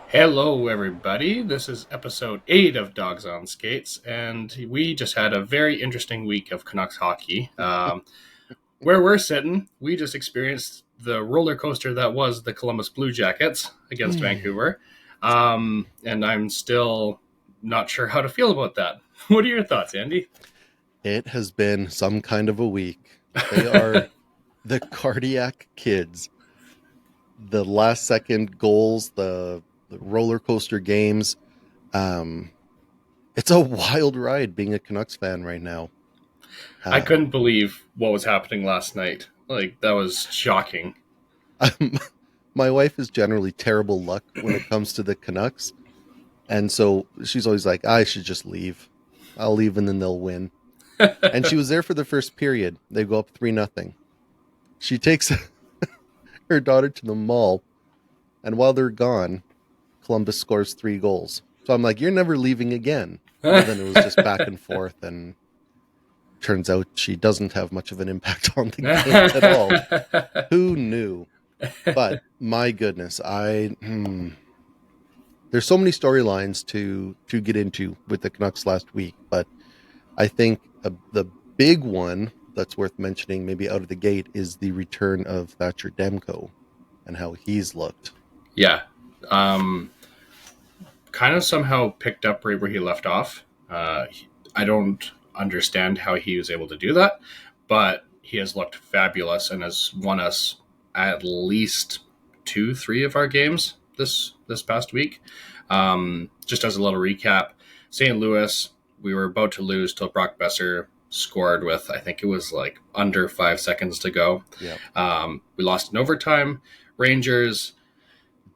Hello, everybody. This is episode 8 of Dogs on Skates, and we just had a very interesting week of Canucks hockey. Where we're sitting, we just experienced the roller coaster that was the Columbus Blue Jackets against Vancouver, and I'm still not sure how to feel about that. What are your thoughts, Andy? It has been some kind of a week. They are the cardiac kids. The last second goals, the roller coaster games. Um, it's a wild ride being a Canucks fan right now. I Um, couldn't believe what was happening last night. Like, that was shocking. my wife is generally terrible luck when it comes to the Canucks, and so she's always like, "I should just leave. I'll leave, and then they'll win." And she was there for the first period. They go up 3-0. She takes her daughter to the mall, and while they're gone, Columbus scores 3 goals. So I'm like, you're never leaving again. Well, then it was just back and forth, and turns out she doesn't have much of an impact on the game at all. Who knew? But my goodness, there's so many storylines to get into with the Canucks last week, but I think the big one that's worth mentioning, maybe out of the gate, is the return of Thatcher Demko and how he's looked. Yeah. Um, Kind of somehow picked up right where he left off. I don't understand how he was able to do that, but he has looked fabulous and has won us at least 2, 3 of our games this past week. Just as a little recap, St. Louis, we were about to lose till Brock Besser scored with, I think it was like under 5 seconds to go. Yeah, We lost in overtime. Rangers,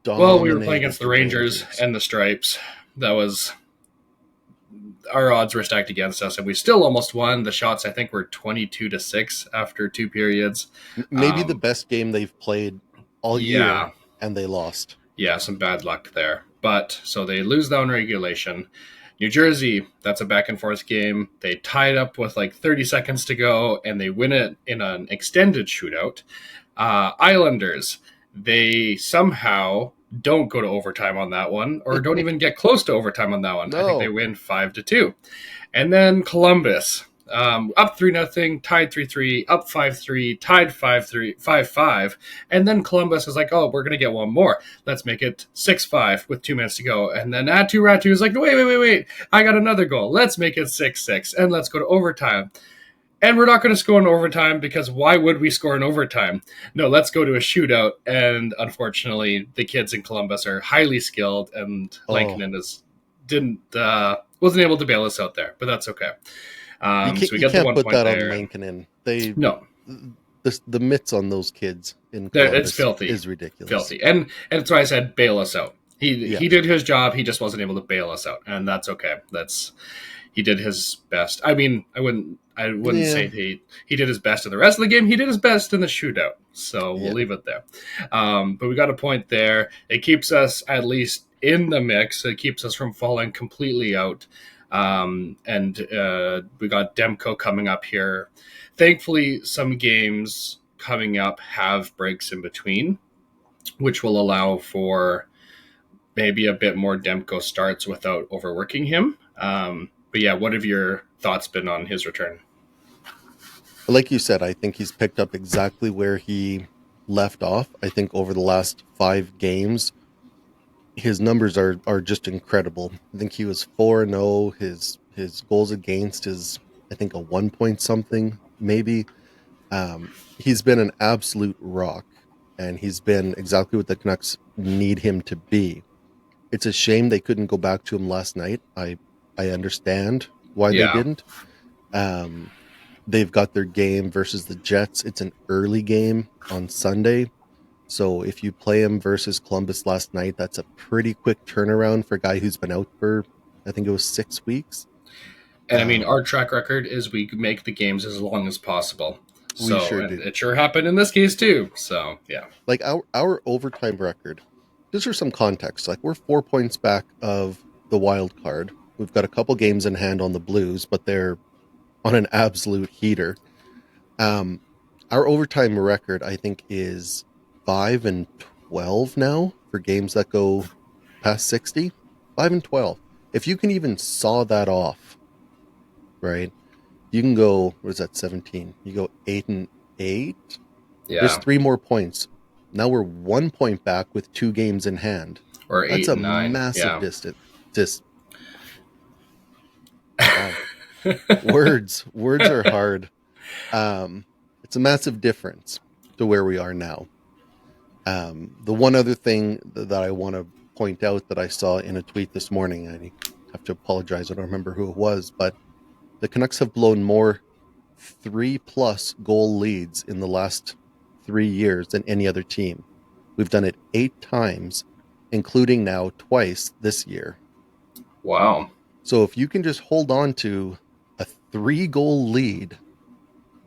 well, we were playing dominated against the the Rangers Rangers. and the Stripes. That was, our odds were stacked against us, and we still almost won. The shots, I think, were 22-6 after 2 periods. Maybe the Um, best game they've played all year, yeah, and they lost. yeah, some bad luck there. But so they lose down regulation. New Jersey, that's a back and forth game. They tied up with like 30 seconds to go, and they win it in an extended shootout. Islanders, they somehow don't go to overtime on that one, or don't even get close to overtime on that one. I think they No, win 5-2. And then Columbus, up 3-0, tied 3-3, up 5-3, tied 5-3, 5-5. And then Columbus is like, oh, we're going to get one more. Let's make it 6-5 with 2 minutes to go. And then Ratu is like, wait. I got another goal. Let's make it 6-6, and let's go to overtime. And we're not going to score in overtime because why would we score in overtime? No, let's go to a shootout. And unfortunately, the kids in Columbus are highly skilled, and oh, Lankinen wasn't able to bail us out there, but that's okay. So we you get the can't one put point that on there. Lankinen. They No, the mitts on those kids in it's Columbus filthy, is ridiculous. filthy, and that's why I said bail us out. Yeah, He did his job. He just wasn't able to bail us out, and that's okay. He did his best. I mean, I wouldn't yeah, say he did his best in the rest of the game. He did his best in the shootout. So we'll yeah. leave it there. But we got a point there. It keeps us at least in the mix. It keeps us from falling completely out. And we got Demko coming up here. Thankfully, some games coming up have breaks in between, which will allow for maybe a bit more Demko starts without overworking him. But yeah, what have your thoughts been on his return? Like you said, I think he's picked up exactly where he left off. I think over the last 5 games, his numbers are just incredible. I think he was 4-0. His goals against is, I think, a 1 point something maybe. He's been an absolute rock, and he's been exactly what the Canucks need him to be. It's a shame they couldn't go back to him last night. I understand why they Yeah, didn't. Um, they've got their game versus the Jets. It's an early game on Sunday. So if you play him versus Columbus last night, that's a pretty quick turnaround for a guy who's been out for, I think it was 6 weeks. and I mean, our track record is we make the games as long as possible. We So, sure and do. it sure happened in this case too. So, yeah, Like our overtime record, just for some context, like we're 4 points back of the wild card. We've got a couple games in hand on the Blues, but they're on an absolute heater. Um, our overtime record, I think, is 5-12 now for games that go past 60, 5-12. If you can even saw that off, right? You can go, what is that, 17? You go 8-8. There's Yeah. 3 more points. Now we're 1 point back with 2 games in hand. Or That's eight a and nine. massive Yeah. distance. Just wow. Words are hard. It's a massive difference to where we are now. The one other thing that I want to point out that I saw in a tweet this morning, I have to apologize, I don't remember who it was, but the Canucks have blown more 3+ goal leads in the last 3 years than any other team. We've done it 8 times, including now twice this year. Wow. So if you can just hold on to a 3 goal lead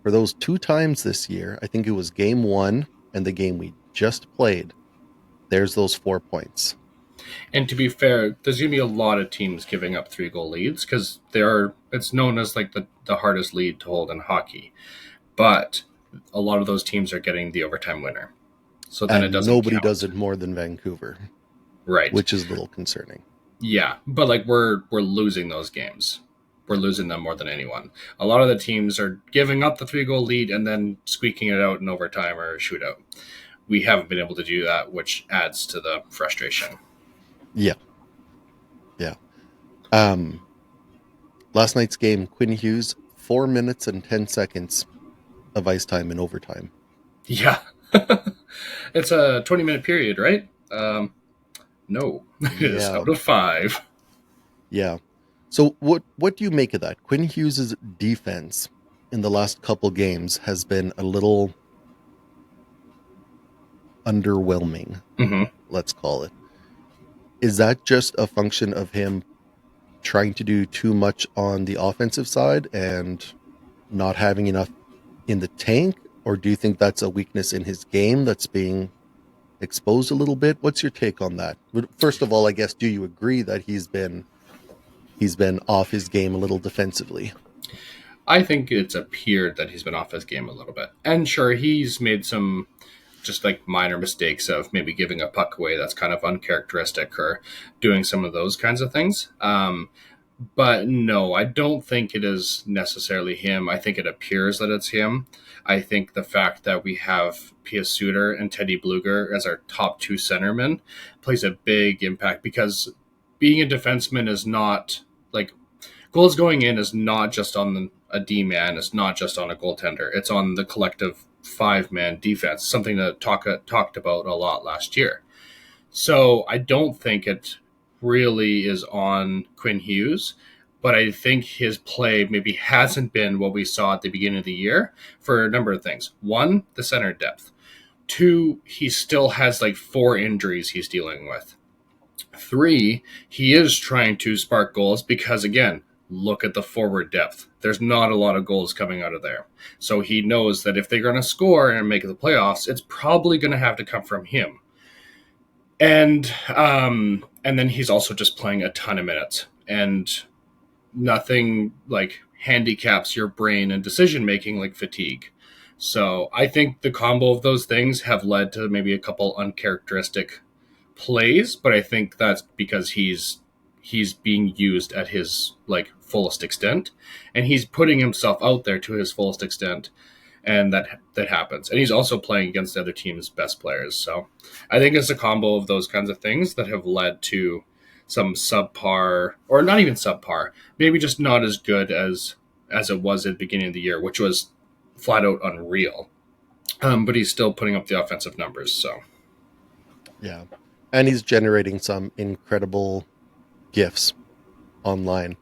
for those 2 times this year, I think it was game 1 and the game we just played, there's those 4 points. And to be fair, there's going to be a lot of teams giving up 3 goal leads because it's known as like the hardest lead to hold in hockey. But a lot of those teams are getting the overtime winner. So then it And doesn't nobody count. does it more than Vancouver, Right. which is a little concerning. Yeah. But like we're losing those games. We're losing them more than anyone. A lot of the teams are giving up the 3 goal lead and then squeaking it out in overtime or a shootout. We haven't been able to do that, which adds to the frustration. Yeah. Yeah. Last night's game, Quinn Hughes, 4 minutes and 10 seconds of ice time in overtime. Yeah. It's a 20-minute period, right? No. It is Yeah. out of 5. Yeah. So what do you make of that? Quinn Hughes' defense in the last couple games has been a little underwhelming, Mm-hmm. let's call it. Is that just a function of him trying to do too much on the offensive side and not having enough in the tank? Or do you think that's a weakness in his game that's being exposed a little bit? What's your take on that? First of all, I guess, do you agree that he's been off his game a little defensively? I think it's appeared that he's been off his game a little bit. And sure, he's made some just like minor mistakes of maybe giving a puck away that's kind of uncharacteristic or doing some of those kinds of things. But no, I don't think it is necessarily him. I think it appears that it's him. I think the fact that we have Pia Suter and Teddy Bluger as our top 2 centermen plays a big impact because being a defenseman is not like goals going in is not just on a D-man. It's not just on a goaltender. It's on the collective 5-man defense, something that talked about a lot last year. So I don't think it really is on Quinn Hughes, but I think his play maybe hasn't been what we saw at the beginning of the year for a number of things. 1, the center depth. 2, he still has like 4 injuries he's dealing with. 3, he is trying to spark goals because, again, look at the forward depth. There's not a lot of goals coming out of there. So he knows that if they're going to score and make the playoffs, it's probably going to have to come from him. And then he's also just playing a ton of minutes, and nothing like handicaps your brain and decision making like fatigue. So I think the combo of those things have led to maybe a couple uncharacteristic plays, but I think that's because he's being used at his like fullest extent, and he's putting himself out there to his fullest extent, and that happens. And he's also playing against the other team's best players. So I think it's a combo of those kinds of things that have led to some subpar, or not even subpar, maybe just not as good as it was at the beginning of the year, which was flat out unreal. But he's still putting up the offensive numbers. So Yeah. And he's generating some incredible gifs online.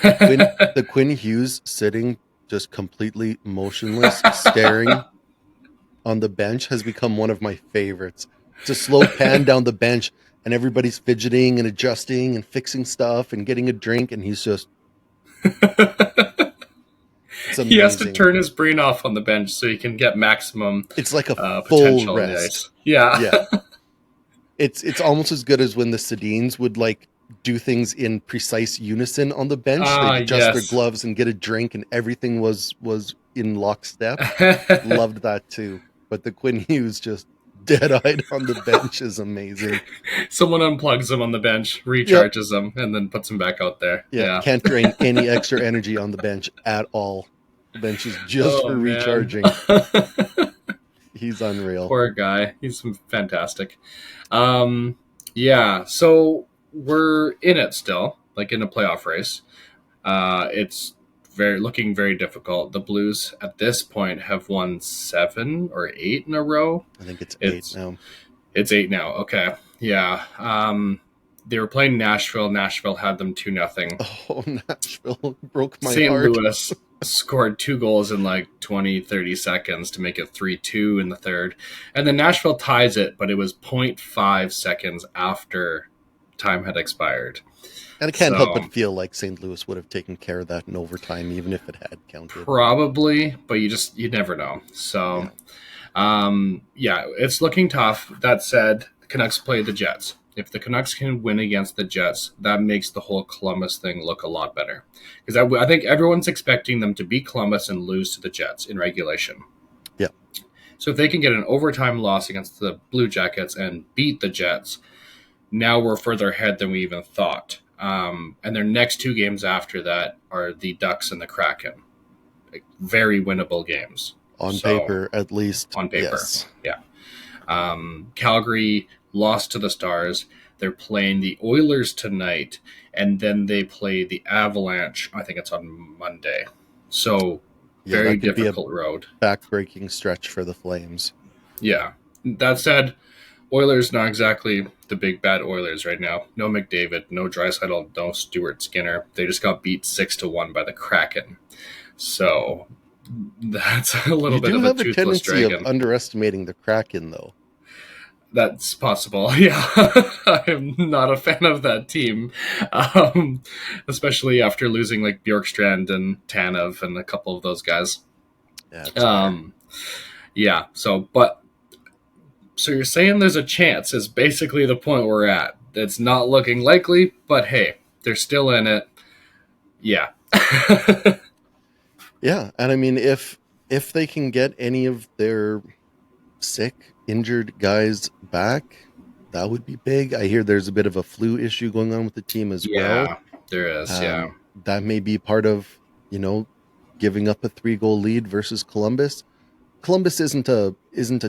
The Quinn Hughes sitting just completely motionless, staring on the bench has become one of my favorites. It's a slow pan down the bench, and everybody's fidgeting and adjusting and fixing stuff and getting a drink, and he's just. It's amazing. He has to turn his brain off on the bench so he can get maximum. It's like a full potential rest. on the ice. Yeah. Yeah. It's almost as good as when the Sedins would like do things in precise unison on the bench. They'd adjust their gloves and get a drink, and everything was in lockstep. Loved that too. But the Quinn Hughes just dead-eyed on the bench is amazing. Someone unplugs him on the bench, Yep. recharges him, and then puts him back out there. Yeah, Yeah. can't drain any extra energy on the bench at all. The bench is just Oh for man. recharging. He's unreal. Poor guy. He's fantastic. Um, yeah. So we're in it still, like in a playoff race. It's looking very difficult. The Blues at this point have won 7 or 8 in a row. I think it's 8 It's now. it's 8 now. Okay. Yeah. They were playing Nashville. Nashville had them 2-0. Oh, Nashville broke my St. heart. Louis scored 2 goals in like 20, 30 seconds to make it 3-2 in the third. And then Nashville ties it, but it was 0.5 seconds after time had expired. And I can't help but So feel like St. Louis would have taken care of that in overtime, even if it had counted. probably, but you never know. So Yeah. yeah, it's looking tough. That said, the Canucks play the Jets. If the Canucks can win against the Jets, that makes the whole Columbus thing look a lot better. Because I think everyone's expecting them to beat Columbus and lose to the Jets in regulation. Yeah. So if they can get an overtime loss against the Blue Jackets and beat the Jets, now we're further ahead than we even thought. And their next 2 games after that are the Ducks and the Kraken. Like, very winnable games. On So, paper, at least. on paper, Yes. yeah. Calgary lost to the Stars. They're playing the Oilers tonight, and then they play the Avalanche. I think it's on Monday. So Yeah, very that could be a difficult road. back-breaking stretch for the Flames. Yeah. That said, Oilers not exactly the big bad Oilers right now. No McDavid, no Draisaitl, no Stuart Skinner. They just got beat 6-1 by the Kraken. So that's a little You bit do of a have a toothless tendency of dragon. underestimating the Kraken, though. That's possible. Yeah, I'm not a fan of that team, especially after losing like Bjorkstrand and Tanev and a couple of those guys. Yeah, it's fair. Um, yeah. So you're saying there's a chance? Is basically the point we're at. It's not looking likely, but hey, they're still in it. Yeah. Yeah, and I mean, if they can get any of their sick, injured guys back, that would be big. I hear there's a bit of a flu issue going on with the team as well. Yeah, there is. Yeah. That may be part of, giving up a 3-goal lead versus Columbus. Columbus isn't a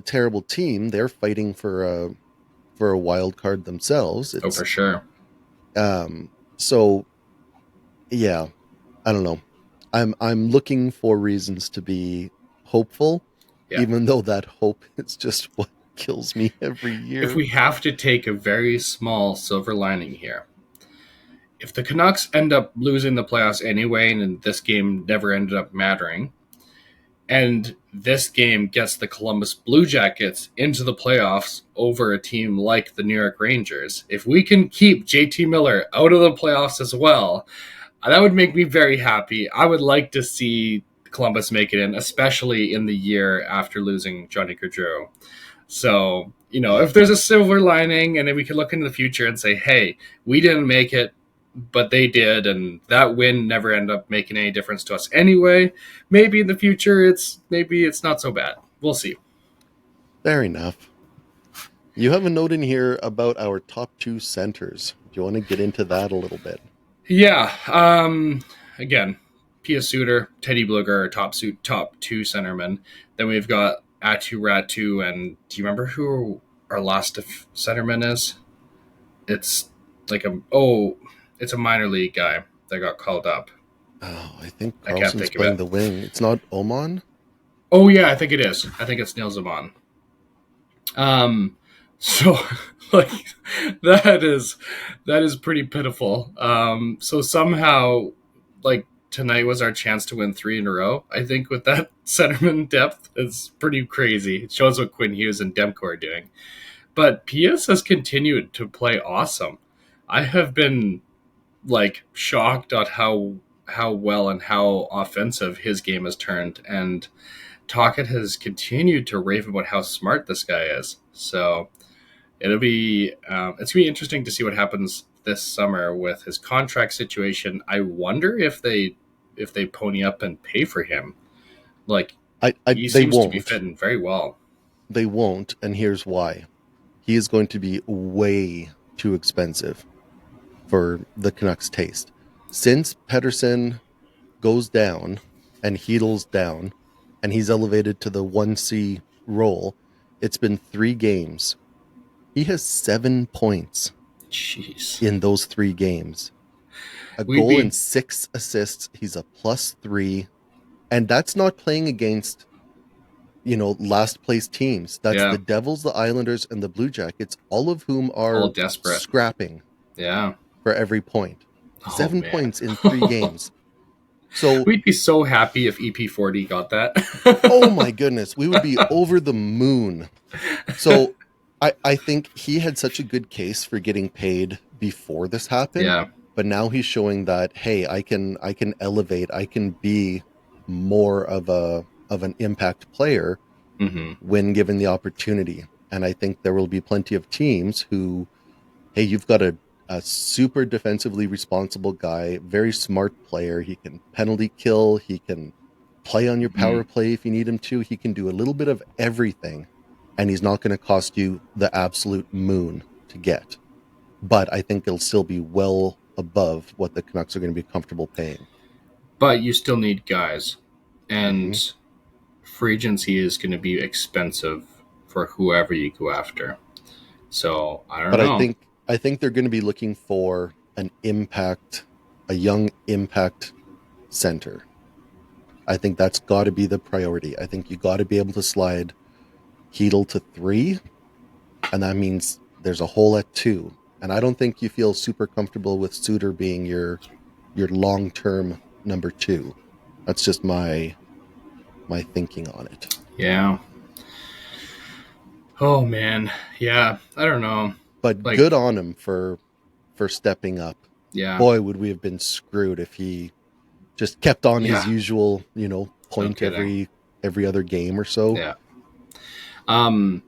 terrible team. They're fighting for a wild card themselves. Oh, for sure. So yeah, I don't know. I'm looking for reasons to be hopeful, Yeah. even though that hope is just what kills me every year. If we have to take a very small silver lining here, if the Canucks end up losing the playoffs anyway, and this game never ended up mattering, and this game gets the Columbus Blue Jackets into the playoffs over a team like the New York Rangers, if we can keep JT Miller out of the playoffs as well, that would make me very happy. I would like to see Columbus make it in, especially in the year after losing Johnny Gaudreau. So, if there's a silver lining and then we can look into the future and say, hey, we didn't make it, but they did, and that win never ended up making any difference to us anyway. Maybe in the future it's not so bad. We'll see. Fair enough. You have a note in here about our top 2 centers. Do you want to get into that a little bit? Yeah. Again, Pia Suter, Teddy Bluger, top 2 centermen. Then we've got Atu Ratu, and do you remember who our last centerman is? It's like it's a minor league guy that got called up. Oh, I think I can't Carlson's think of playing it. the wing. It's not Oman? Oh yeah, I think it is. I think it's Neil Zaman. So like that is pretty pitiful. So somehow like tonight was our chance to win 3 in a row. I think with that centerman depth, it's pretty crazy. It shows what Quinn Hughes and Demko are doing. But PS has continued to play awesome. I have been like shocked at how well and how offensive his game has turned, and Tocchet has continued to rave about how smart this guy is. So it's gonna be interesting to see what happens this summer with his contract situation. I wonder if they pony up and pay for him. Like They he seems to be won't. fitting very well. they won't, and here's why. He is going to be way too expensive for the Canucks' taste. Since Pedersen goes down and Heedle's down, and he's elevated to the 1C role, it's been 3 games. He has 7 points Jeez. in those 3 games. A We'd goal and be 6 assists. He's a +3. And that's not playing against, last place teams. That's yeah, the Devils, the Islanders, and the Blue Jackets, all of whom all are desperate. scrapping Yeah. for every point. Oh 7 points man. in 3 games. So, We'd be so happy if EP40 got oh that. my goodness, we would be over the moon. So, I think he had such a good case for getting paid before this happened, yeah. but now he's showing that, hey, I can elevate, I can be more of an impact player Hmm. when given the opportunity. And I think there will be plenty of teams who, hey, you've got a super defensively responsible guy, very smart player. He can penalty kill, he can play on your Hmm. power play if you need him to. He can do a little bit of everything, and he's not going to cost you the absolute moon to get. But I think it'll still be well above what the Canucks are going to be comfortable paying. But you still need guys, Mm-hmm. and free agency is going to be expensive for whoever you go after. So I don't But I know. think I think they're going to be looking for a young impact center. I think that's got to be the priority. I think you got to be able to slide Heedle to 3, and that means there's a hole at 2. And I don't think you feel super comfortable with Suter being your long term number 2. That's just my thinking on it. Yeah. Oh man. Yeah. I don't know. But Like, good on him for stepping up. yeah. Boy, would we have been screwed if he just kept on his Yeah. usual, No point kidding. every other game or so. Yeah. Um.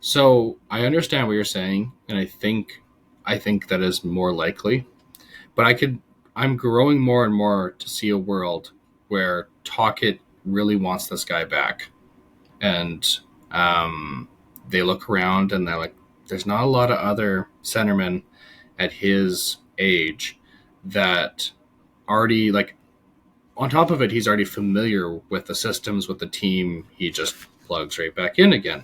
So I understand what you're saying, and I think that is more likely. But I'm growing more and more to see a world where Talkett really wants this guy back, and um, they look around and they're like, "There's not a lot of other centermen at his age that already like." On top of it, he's already familiar with the systems, with the team. He just plugs right back in again.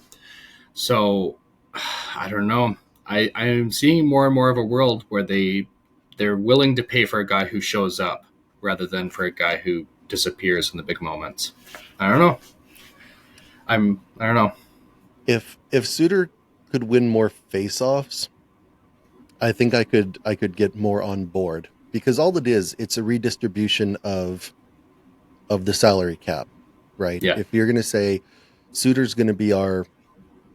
So I don't know. I'm seeing more and more of a world where they're willing to pay for a guy who shows up rather than for a guy who disappears in the big moments. I don't know. I don't know. If Suter could win more face-offs, I think I could get more on board, because all it is, it's a redistribution of the salary cap, right? Yeah. If you're going to say Suter's going to be our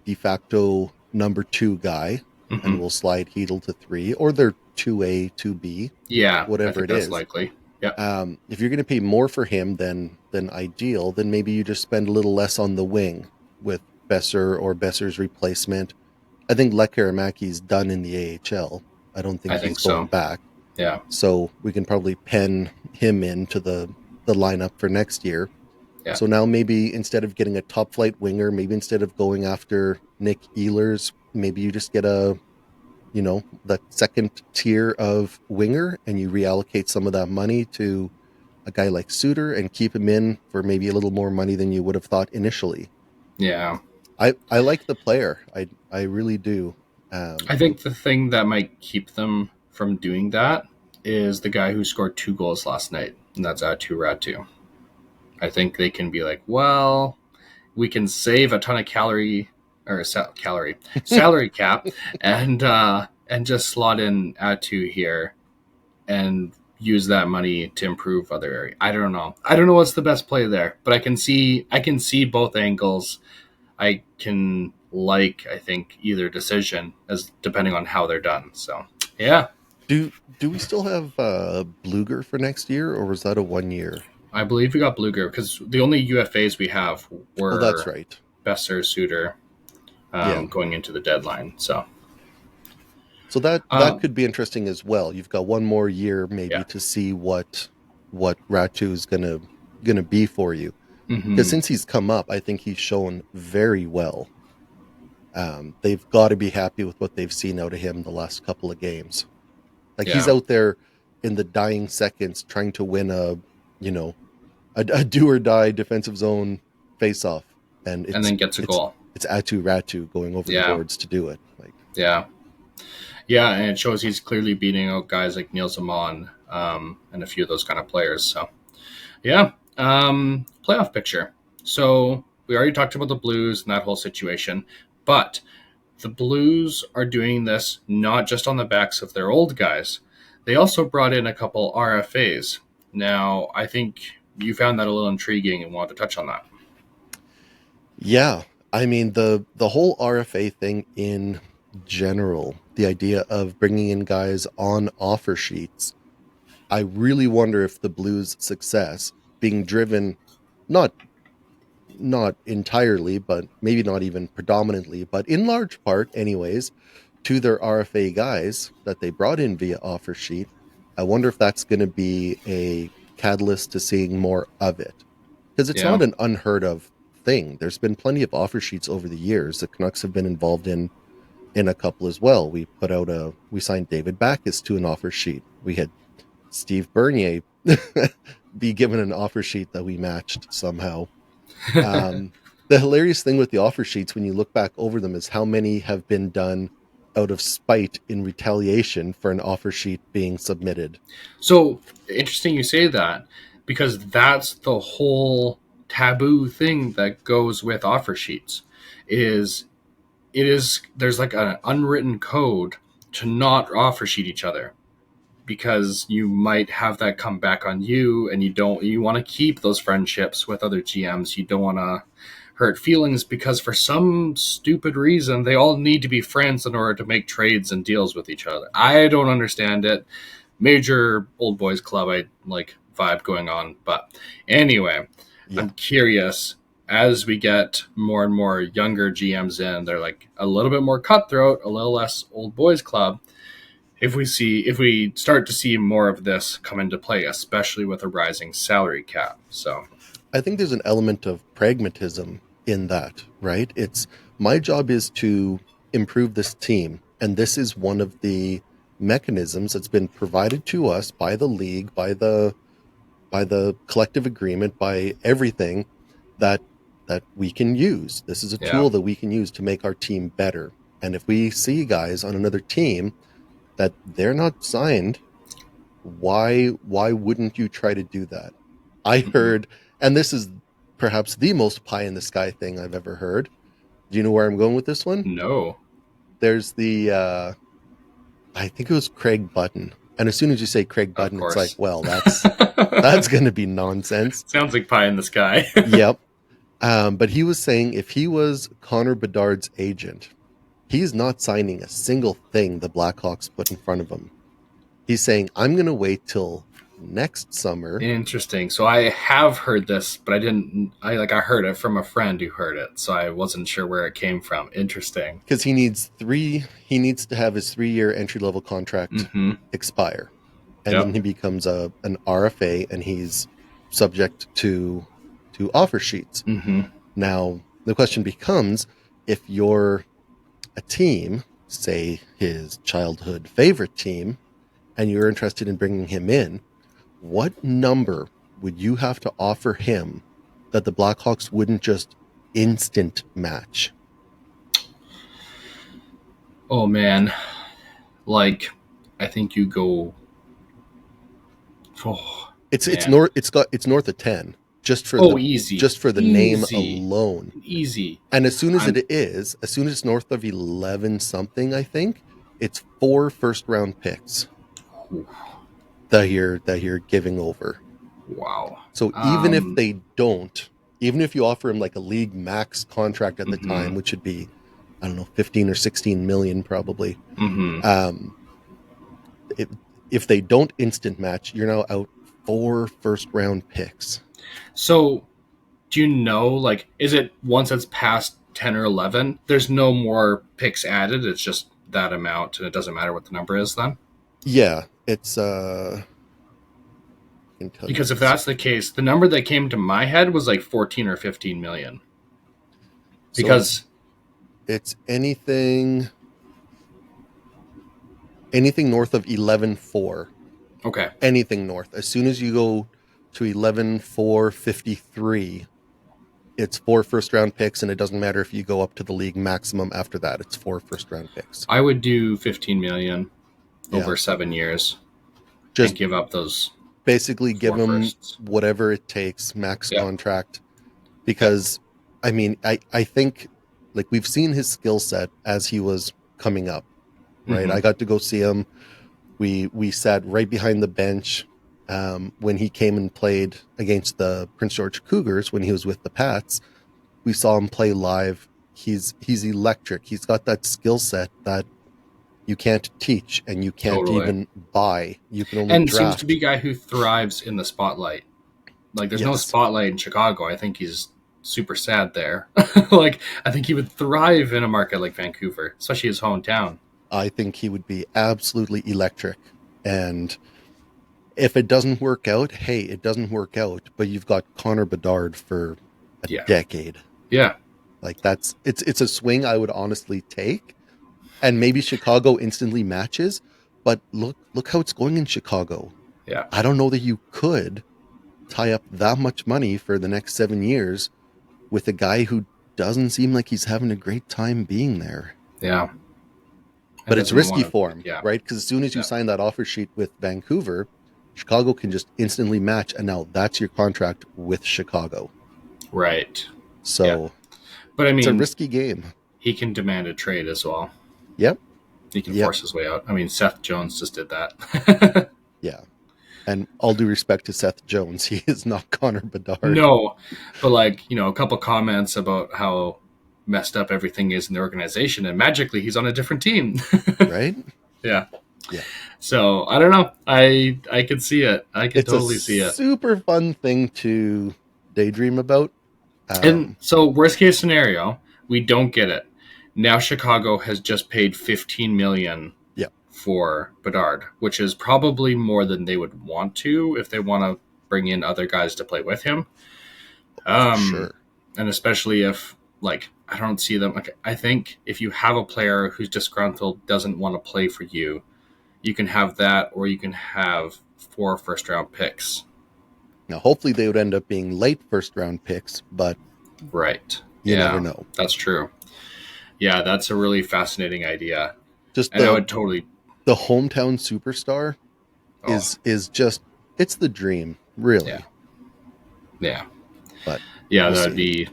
de facto number 2 guy, Hmm. and we'll slide Heedle to 3, or they're 2A, 2B, Yeah, I whatever think it that's is. likely. Yep. If you're going to pay more for him than ideal, then maybe you just spend a little less on the wing with Besser or Besser's replacement. I think Lekharamaki's done in the AHL. I don't think I he's think going so. back. Yeah. So we can probably pen him into the lineup for next year. Yeah. So now maybe instead of getting a top flight winger, maybe instead of going after Nick Ehlers, maybe you just get that second tier of winger, and you reallocate some of that money to a guy like Suter and keep him in for maybe a little more money than you would have thought initially. Yeah. I like the player. I really do. I think the thing that might keep them from doing that is the guy who scored 2 goals last night, and that's Atu Ratu. I think they can be like, well, we can save a ton of salary cap, and just slot in Atu here and use that money to improve other areas. I don't know. I don't know what's the best play there, but I can see both angles. I think either decision as depending on how they're done. So yeah, Do we still have Bluger for next year, or was that a 1 year? I believe we got Bluger because the only UFAs we have Oh, that's were right. Besser, Suter, Yeah. going into the deadline. So So that um, could be interesting as well. You've got one more year maybe yeah. to see what Ratu is gonna be for you. Because Hmm. since he's come up, I think he's shown very well. They've got to be happy with what they've seen out of him the last couple of games. Like he's Yeah. out there in the dying seconds trying to win you know, a do or die defensive zone face off, and And then gets a goal. it's Atu Ratu going over the Yeah. boards to do it. Like, Yeah. Yeah. And it shows he's clearly beating out guys like Neil Zaman and a few of those kind of players. So, yeah. Playoff picture. So, we already talked about the Blues and that whole situation, but the Blues are doing this not just on the backs of their old guys. They also brought in a couple RFAs. Now, I think you found that a little intriguing and wanted to touch on that. yeah, I mean the whole RFA thing in general, the idea of bringing in guys on offer sheets. I really wonder if the Blues' success being driven not not entirely, but maybe not even predominantly, but in large part, anyways, to their RFA guys that they brought in via offer sheet. I wonder if that's going to be a catalyst to seeing more of it. Because it's Yeah. not an unheard of thing. There's been plenty of offer sheets over the years. The Canucks have been involved in a couple as well. We signed David Backes to an offer sheet. We had Steve Bernier be given an offer sheet that we matched somehow. The hilarious thing with the offer sheets, when you look back over them, is how many have been done out of spite in retaliation for an offer sheet being submitted. So interesting you say that because that's the whole taboo thing that goes with offer sheets is there's like an unwritten code to not offer sheet each other because you might have that come back on you and you want to keep those friendships with other GMs. You don't want to hurt feelings because for some stupid reason they all need to be friends in order to make trades and deals with each other. I don't understand it. Major old boys club I like vibe going on, but anyway, Yeah. I'm curious as we get more and more younger GMs in, they're like a little bit more cutthroat, a little less old boys club. If we start to see more of this come into play, especially with a rising salary cap. So I think there's an element of pragmatism in that, right? It's my job is to improve this team, and this is one of the mechanisms that's been provided to us by the league, by the collective agreement, by everything that we can use. This is a yeah. tool that we can use to make our team better. And if we see guys on another team that they're not signed, why wouldn't you try to do that? I heard, and this is perhaps the most pie in the sky thing I've ever heard. Do you know where I'm going with this one? No. There's I think it was Craig Button. And as soon as you say Craig Button, it's like, well, that's going to be nonsense. Sounds like pie in the sky. Yep. But he was saying if he was Connor Bedard's agent, he's not signing a single thing the Blackhawks put in front of him. He's saying, I'm going to wait till next summer. Interesting. So I have heard this, but I heard it from a friend who heard it, so I wasn't sure where it came from. Interesting. Because he needs to have his 3-year entry-level contract expire. And then he becomes an RFA, and he's subject to offer sheets. Now, the question becomes, if you're a team, say his childhood favorite team, and you're interested in bringing him in, what number would you have to offer him that the Blackhawks wouldn't just instant match? Oh man, like I think you go. Oh, it's north of 10 just for easy, just for the name alone. Easy. And as soon as it's north of 11 something, I think it's 4 first round picks that you're giving over. Wow. So even if you offer him like a league max contract at the time, which would be, I don't know, 15 or 16 million probably. If they don't instant match, you're now out 4 first round picks. So do you know, like, is it once it's past 10 or 11, there's no more picks added? It's just that amount and it doesn't matter what the number is then? Yeah, it's because if that's the case, the number that came to my head was like 14 or 15 million. Because It's anything north of 11.4. Okay. Anything north. As soon as you go to 11.453, it's 4 first-round picks, and it doesn't matter if you go up to the league maximum after that. It's 4 first-round picks. I would do 15 million Yeah. over 7 years and Just give up those basically give 4 him firsts. whatever it takes, max Yeah. contract. Because, I mean, I think, like, we've seen his skill set as he was coming up, right? Mhm. I got to go see him. We sat right behind the bench when he came and played against the Prince George Cougars when he was with the Pats. We saw him play live. He's electric. He's got that skill set that you can't teach and you can't Totally. even buy. You can only And seems to draft. be a guy who thrives in the spotlight. Like, there's no Yes. spotlight in Chicago. I think he's super sad there. Like, I think he would thrive in a market like Vancouver, especially his hometown. I think he would be absolutely electric. And if it doesn't work out, hey, it doesn't work out. But you've got Connor Bedard for a Yeah. decade. Yeah. Like, it's a swing I would honestly take. And maybe Chicago instantly matches. But look how it's going in Chicago. Yeah. I don't know that you could tie up that much money for the next 7 years with a guy who doesn't seem like he's having a great time being there. Yeah. But it's risky for him, Yeah. right? Because as soon as you Yeah. sign that offer sheet with Vancouver, Chicago can just instantly match, and now that's your contract with Chicago. Right. So, Yeah. But I it's a mean, risky game. he can demand a trade as well. Yep. He can Yep. force his way out. I mean, Seth Jones just did that. Yeah. And all due respect to Seth Jones, he is not Connor Bedard. No, but like, a couple comments about how messed up everything is in the organization, and magically he's on a different team. Right? Yeah. Yeah. So I don't know. I could see it. I could It's totally a see it. super fun thing to daydream about. And so, worst case scenario, we don't get it. Now Chicago has just paid $15 million Yeah. for Bedard, which is probably more than they would want to if they want to bring in other guys to play with him. Sure. And especially if, like, I don't see them. Like, I think if you have a player who's disgruntled, doesn't want to play for you, you can have that, or you can have 4 first-round picks. Now, hopefully they would end up being late first-round picks, but right. You never know. That's true. Yeah, that's a really fascinating idea. Just I would totally. The hometown superstar is just, it's the dream, really. Yeah. But yeah, we'll that'd be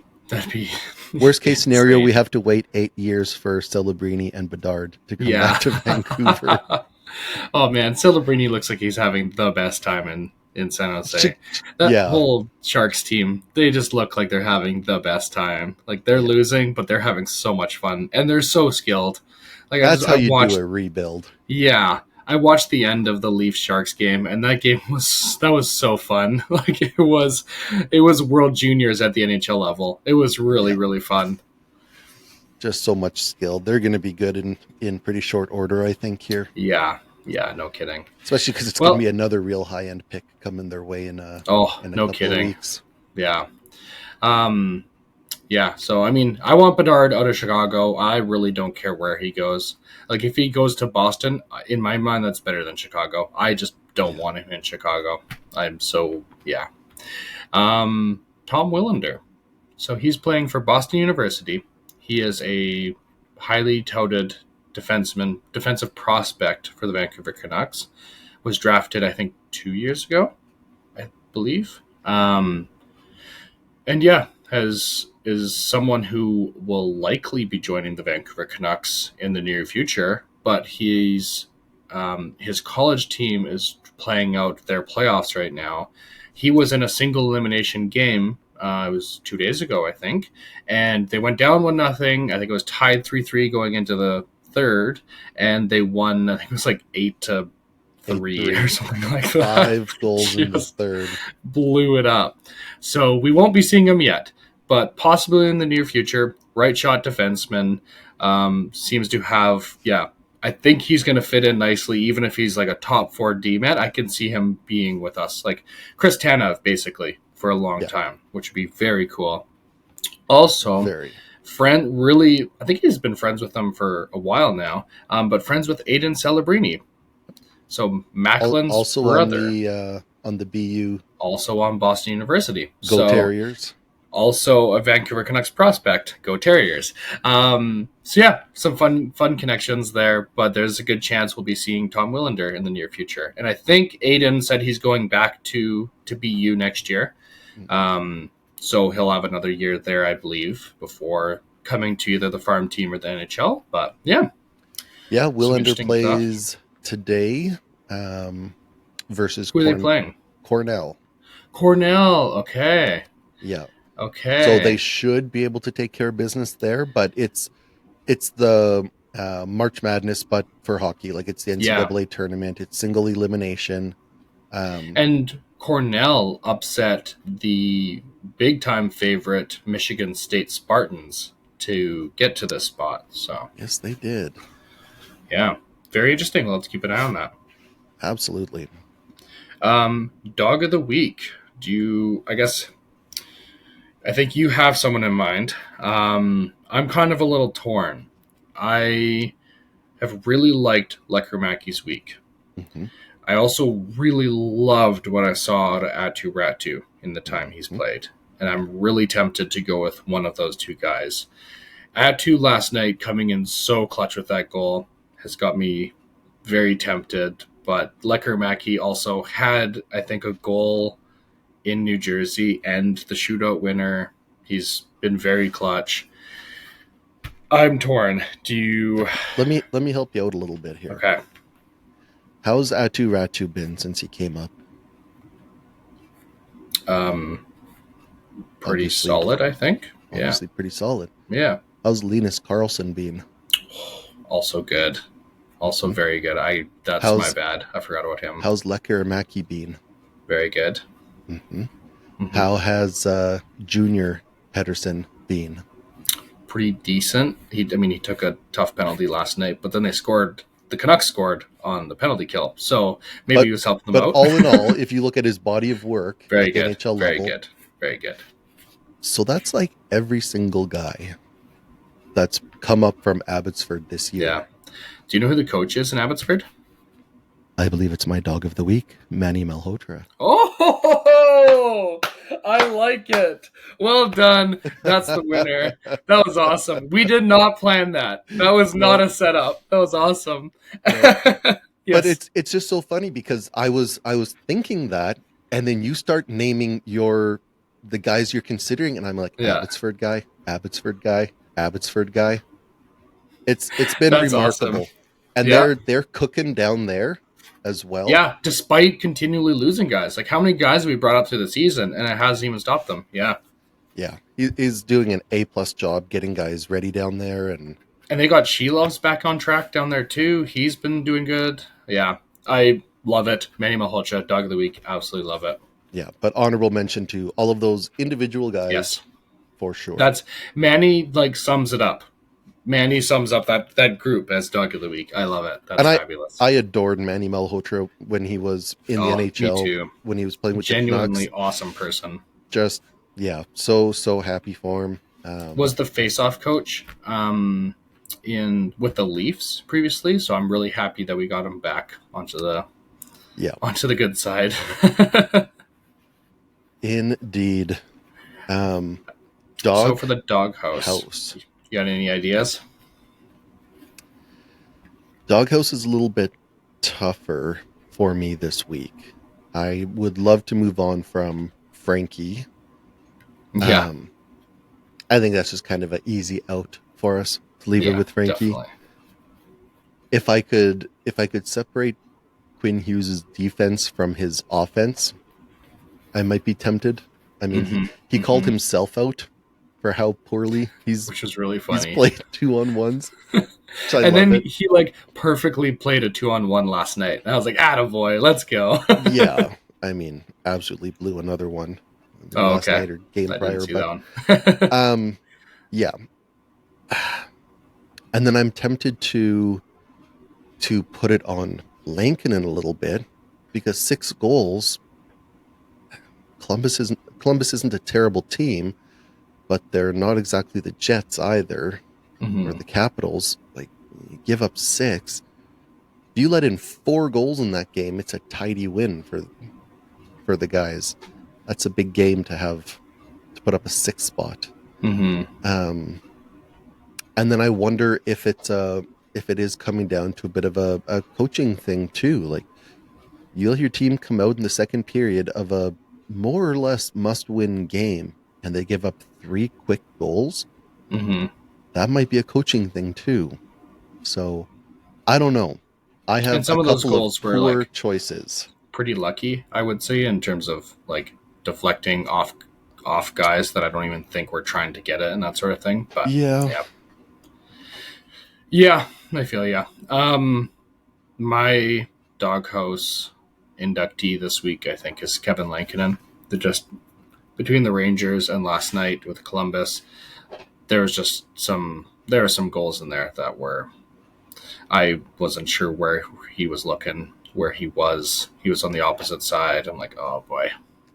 worst case scenario. We have to wait 8 years for Celebrini and Bedard to come back to Vancouver. Oh man, Celebrini looks like he's having the best time in San Jose. That whole Sharks team, they just look like they're having the best time. Like, they're losing, but they're having so much fun, and they're so skilled. Like, that's how you do a rebuild. Yeah, I watched the end of the Leafs Sharks game, and that was so fun. Like, it was World Juniors at the NHL level. It was really really fun. Just so much skill. They're going to be good in pretty short order, I think, here. Yeah, no kidding. Especially because it's going to be another real high-end pick coming their way in a couple of weeks. Yeah. Yeah, so, I mean, I want Bedard out of Chicago. I really don't care where he goes. Like, if he goes to Boston, in my mind, that's better than Chicago. I just don't want him in Chicago. Tom Willander. So he's playing for Boston University. He is a highly touted defensive prospect for the Vancouver Canucks. Was drafted, I think, 2 years ago, I believe. And yeah, is someone who will likely be joining the Vancouver Canucks in the near future. But his college team is playing out their playoffs right now. He was in a single elimination game. It was 2 days ago, I think, and they went down 1-0. I think it was tied 3-3 going into the third, and they won. I think it was like 8-3 or something like that. 5 goals in the third. Blew it up. So we won't be seeing him yet, but possibly in the near future. Right shot defenseman, seems to have. Yeah, I think he's going to fit in nicely, even if he's like a top 4 D-man. I can see him being with us, like Chris Tanev, basically, for a long time, which would be very cool. Also, Really, I think he's been friends with them for a while now, but friends with Aiden Celebrini. So Macklin's Also brother, on the BU also on Boston University. Go So Terriers. also a Vancouver Canucks prospect. Go Terriers. So yeah, some fun connections there, but there's a good chance we'll be seeing Tom Willander in the near future. And I think Aiden said he's going back to BU next year. So he'll have another year there, I believe, before coming to either the farm team or the NHL. But yeah. Willander plays today versus Who are they playing? Cornell. Cornell. Okay. Yeah. Okay. So they should be able to take care of business there, but it's the March Madness, but for hockey. Like it's the NCAA tournament. It's single elimination. And Cornell upset the big-time favorite Michigan State Spartans to get to this spot. So yes, they did. Yeah, very interesting. Let's keep an eye on that. Absolutely. Dog of the week. I think you have someone in mind. I'm kind of a little torn. I have really liked Lekkerimäki's week. Mm-hmm. I also really loved what I saw out of Atu Ratu in the time he's played. And I'm really tempted to go with one of those two guys. Atu last night coming in so clutch with that goal has got me very tempted. But Lekkerimäki also had, I think, a goal in New Jersey and the shootout winner. He's been very clutch. I'm torn. Let me help you out a little bit here. Okay. How's Atu Ratu been since he came up? Pretty solid, I think. Obviously pretty solid. Yeah. How's Linus Karlsson been? Also good. Also very good. That's my bad. I forgot about him. How's Lekkerimäki been? Very good. Mm-hmm. Mm-hmm. How has Junior Pettersson been? Pretty decent. He took a tough penalty last night, but then the Canucks scored on the penalty kill. So maybe he was helping them out. But all in all, if you look at his body of work very at good. the NHL very level, good. Very good. So that's like every single guy that's come up from Abbotsford this year. Yeah. Do you know who the coach is in Abbotsford? I believe it's my dog of the week, Manny Malhotra. Oh, I like it. Well done. That's the winner. That was awesome. We did not plan that. That was not a setup. That was awesome. Yes. But it's just so funny because I was thinking that, and then you start naming the guys you're considering, and I'm like, Abbotsford guy. It's been That's remarkable. Awesome. And they're cooking down there as well. Yeah, despite continually losing guys. Like, how many guys have we brought up through the season, and it hasn't even stopped them? Yeah. Yeah. He's doing an A+ job getting guys ready down there. And they got Shelov's back on track down there, too. He's been doing good. Yeah. I love it. Manny Malhotra, dog of the week. Absolutely love it. Yeah, but honorable mention to all of those individual guys. Yes. For sure. That's Manny, sums it up. Manny sums up that group as dog of the week. I love it. That's fabulous. I adored Manny Malhotra when he was in the NHL. Me too. When he was playing with genuinely the Canucks. Awesome person. Just so happy for him. Was the face-off coach with the Leafs previously, so I'm really happy that we got him back onto the good side. Indeed. So for the doghouse. You got any ideas? Doghouse is a little bit tougher for me this week. I would love to move on from Frankie. Yeah. I think that's just kind of an easy out for us to leave it with Frankie. Definitely. If I could separate Quinn Hughes' defense from his offense, I might be tempted. I mean, he called himself out for how poorly which was really funny. He's played 2-on-1s. And then he perfectly played a 2-on-1 last night. And I was like, attaboy, let's go. Yeah. I mean, absolutely blew another one. Last night or game prior. Didn't see that one. Yeah. And then I'm tempted to put it on Lankinen a little bit because 6 goals. Columbus isn't a terrible team, but they're not exactly the Jets either, or Mm-hmm. the Capitals. Like, you give up 6. If you let in 4 goals in that game, it's a tidy win for the guys. That's a big game to have to put up a 6 spot. Mm-hmm. Um, and then I wonder if it is coming down to a bit of a coaching thing too. Like, you let your team come out in the second period of a more or less must-win game, and they give up 3 quick goals. Mm-hmm. That might be a coaching thing too. So I don't know. I And have a some of those couple of goals were poor like choices. pretty lucky, I would say, in terms of like deflecting off guys that I don't even think were trying to get it and that sort of thing. But Yeah. yeah, yeah, I feel yeah. My doghouse inductee this week, I think, is Kevin Lankinen. The just between the Rangers and last night with Columbus, there were some goals in there that were I wasn't sure where he was looking, where he was. He was on the opposite side. I'm like, oh boy.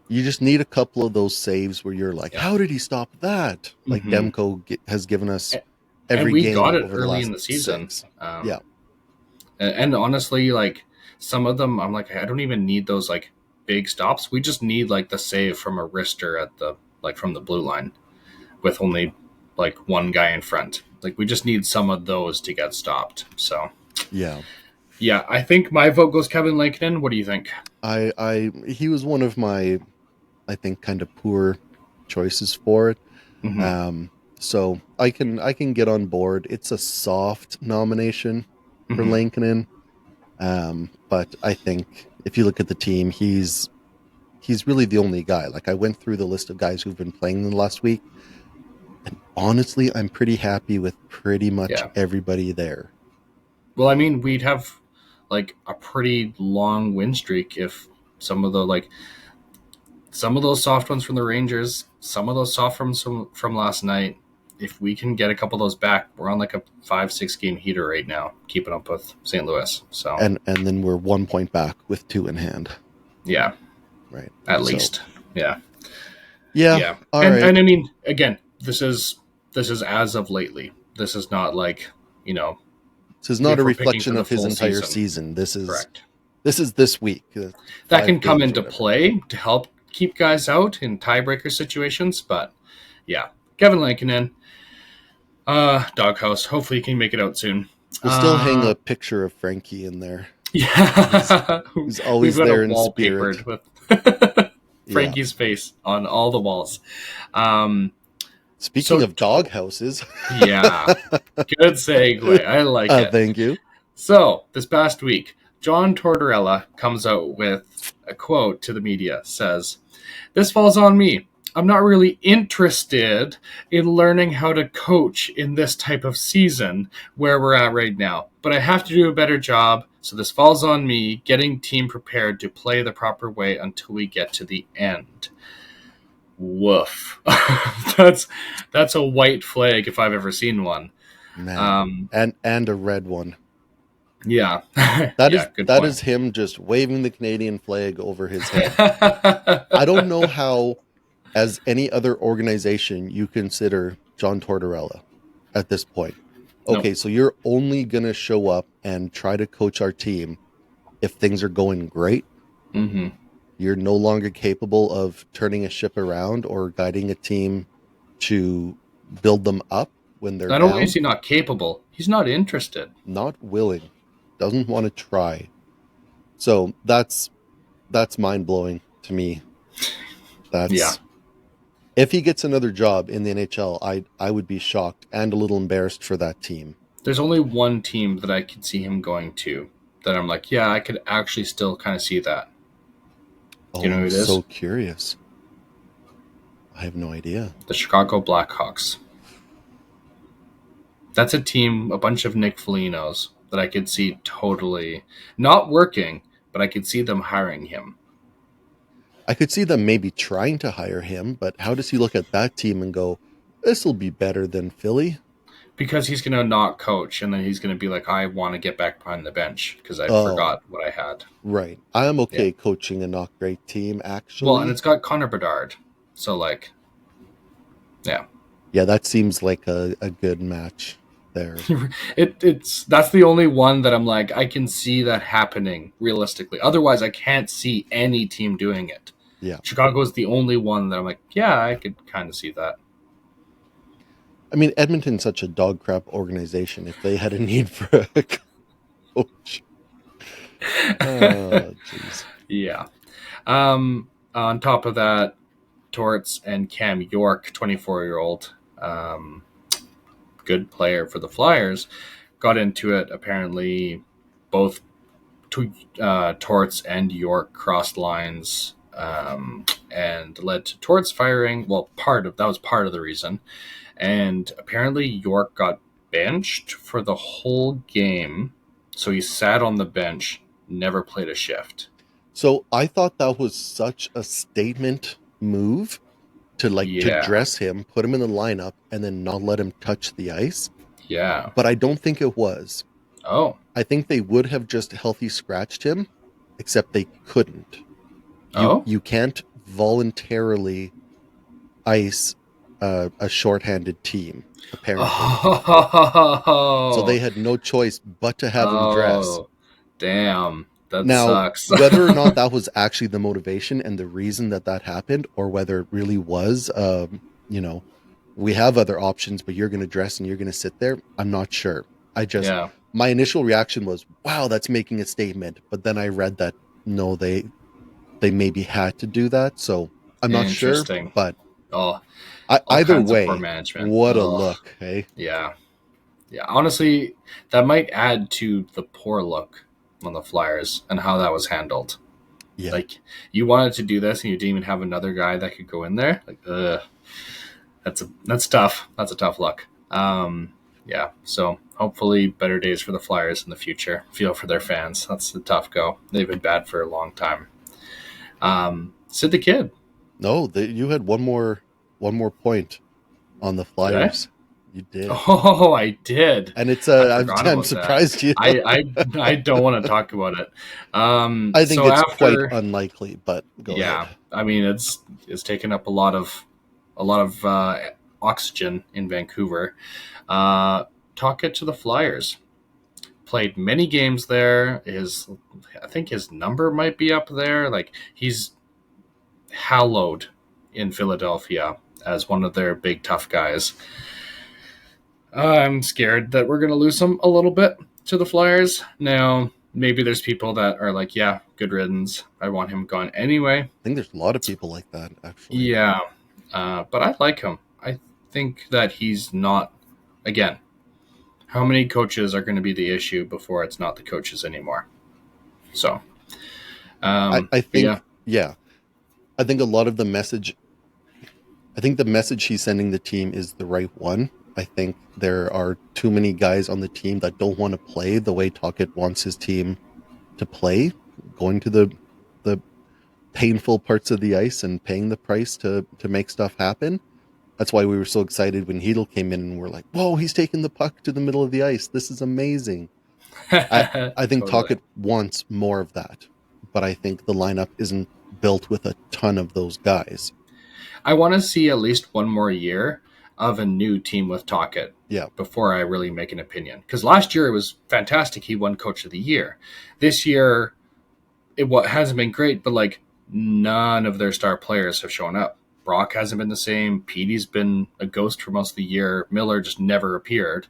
You just need a couple of those saves where you're like, Yeah. how did he stop that? Like Mm-hmm. Has given us And every we got game it over the early in last the season. 6. Yeah. And honestly, like some of them, I'm like, I don't even need those like big stops. We just need like the save from a wrister at the like from the blue line with only like one guy in front. Like we just need some of those to get stopped. So Yeah. yeah, I think my vote goes Kevin Lankinen. What do you think? He was one of my, I think, kind of poor choices for it. Mm-hmm. Um, so I can get on board. It's a soft nomination for Mm-hmm. Lankinen. But I think if you look at the team, he's really the only guy. Like, I went through the list of guys who've been playing in the last week, and honestly, I'm pretty happy with pretty much Yeah. everybody there. Well, I mean, we'd have like a pretty long win streak if some of the like some of those soft ones from the Rangers, some of those soft from last night. If we can get a couple of those back, we're on like a 5-6 game heater right now, keeping up with St. Louis. So And then we're 1 point back with 2 in hand. yeah, Right. at So least yeah, yeah, yeah. all And right. I mean, again, this is as of lately. This is not like This is not a if we're picking reflection for the of his full entire season. season. Correct. This is this week. That 5 can come games or into whatever. play to help keep guys out in tiebreaker situations, but yeah, Kevin Lankinen, Doghouse. Hopefully, he can make it out soon. We'll still hang Uh, a picture of Frankie in there. yeah, He's we've always got it there in spirit. wallpapered with Yeah. Frankie's face on all the walls. Um, Speaking so of dog houses, yeah, good segue. I like it. thank you. So, this past week, John Tortorella comes out with a quote to the media. Says, "This falls on me. I'm not really interested in learning how to coach in this type of season where we're at right now, but I have to do a better job. So this falls on me getting team prepared to play the proper way until we get to the end." Woof. that's a white flag if I've ever seen one. Man. Um, And a red one. yeah, That yeah, is good that point. is him just waving the Canadian flag over his head. I don't know how, as any other organization, you consider John Tortorella at this point. Nope. Okay, so you're only gonna show up and try to coach our team if things are going great. Mm-hmm. You're no longer capable of turning a ship around or guiding a team to build them up when they're Not only is down. he not capable, he's not interested. Not willing, doesn't want to try. So that's mind blowing to me. Yeah. That's If he gets another job in the NHL, I would be shocked and a little embarrassed for that team. There's only one team that I could see him going to that I'm like, yeah, I could actually still kind of see that. Do Oh, you know who I'm it is? so curious. I have no idea. The Chicago Blackhawks. That's a team, a bunch of Nick Folignos that I could see totally not working, but I could see them hiring him. I could see them maybe trying to hire him, but how does he look at that team and go, "This will be better than Philly"? Because he's going to not coach, and then he's going to be like, I want to get back behind the bench because I Oh, forgot what I had. right. I'm Yeah. okay coaching a not great team, Well, and actually. it's got Connor Bedard. So, like, yeah. Yeah, that seems like a good match there. That's the only one that I'm like, I can see that happening realistically. Otherwise, I can't see any team doing it. Yeah. Chicago is the only one that I'm like, yeah, I could kind of see that. I mean, Edmonton's such a dog crap organization. If they had a need for a coach, oh, jeez. Yeah. On top of that, Torts and Cam York, 24-year-old, good player for the Flyers, got into it. Apparently, both Torts and York crossed lines, and led to Torts firing. Well, that was part of the reason. And apparently, York got benched for the whole game, so he sat on the bench, never played a shift. So I thought that was such a statement move to Yeah, dress him, put him in the lineup, and then not let him touch the ice. yeah. But I don't think it was. Oh, I think they would have just healthy scratched him, except they couldn't. oh, You can't voluntarily ice a shorthanded team, apparently. So they oh, had no choice but to have him dress. oh. Damn, that Now, sucks. whether or not that was actually the motivation and the reason that that happened, or whether it really was, you know, we have other options, but you're going to dress and you're going to sit there, I'm not sure. Yeah, My initial reaction was, wow, that's making a statement. But then I read that no, they maybe had to do that. So I'm not sure, interesting. but Oh, all either kinds of poor way, management. what a Oh, look, hey? yeah, yeah. Honestly, that might add to the poor look on the Flyers and how that was handled. Yeah. Like, you wanted to do this, and you didn't even have another guy that could go in there. Like, ugh, that's tough. That's a tough look. Yeah. So hopefully, better days for the Flyers in the future. Feel for their fans. That's a tough go. They've been bad for a long time. Sid the Kid. No, you had one more point on the Did I? Flyers. You did. Oh, I did. And it's I I'm, forgot I'm about that. surprised you. I don't want to talk about it. I think So it's quite after, unlikely, but go yeah, ahead. I mean it's taken up a lot of oxygen in Vancouver. Uh, Talk it to the Flyers. Played many games there. I think his number might be up there. Like, he's hallowed in Philadelphia as one of their big tough guys. I'm scared that we're going to lose him a little bit to the Flyers. Now, maybe there's people that are like, yeah, good riddance. I want him gone anyway. I think there's a lot of people like that, actually. Yeah, but I like him. I think that he's not, again, how many coaches are going to be the issue before it's not the coaches anymore? So, I but yeah, think, yeah, I think a lot of the message, I think the message he's sending the team is the right one. I think there are too many guys on the team that don't want to play the way Tocchet wants his team to play, going to the painful parts of the ice and paying the price to make stuff happen. That's why we were so excited when Hedel came in and we're like, whoa, he's taking the puck to the middle of the ice. This is amazing. I think totally. Tocchet wants more of that, but I think the lineup isn't built with a ton of those guys. I want to see at least one more year of a new team with Tocchet Yeah. before I really make an opinion. Because last year it was fantastic. He won Coach of the Year. This year hasn't been great, but like, none of their star players have shown up. Brock hasn't been the same. Petey's been a ghost for most of the year. Miller just never appeared,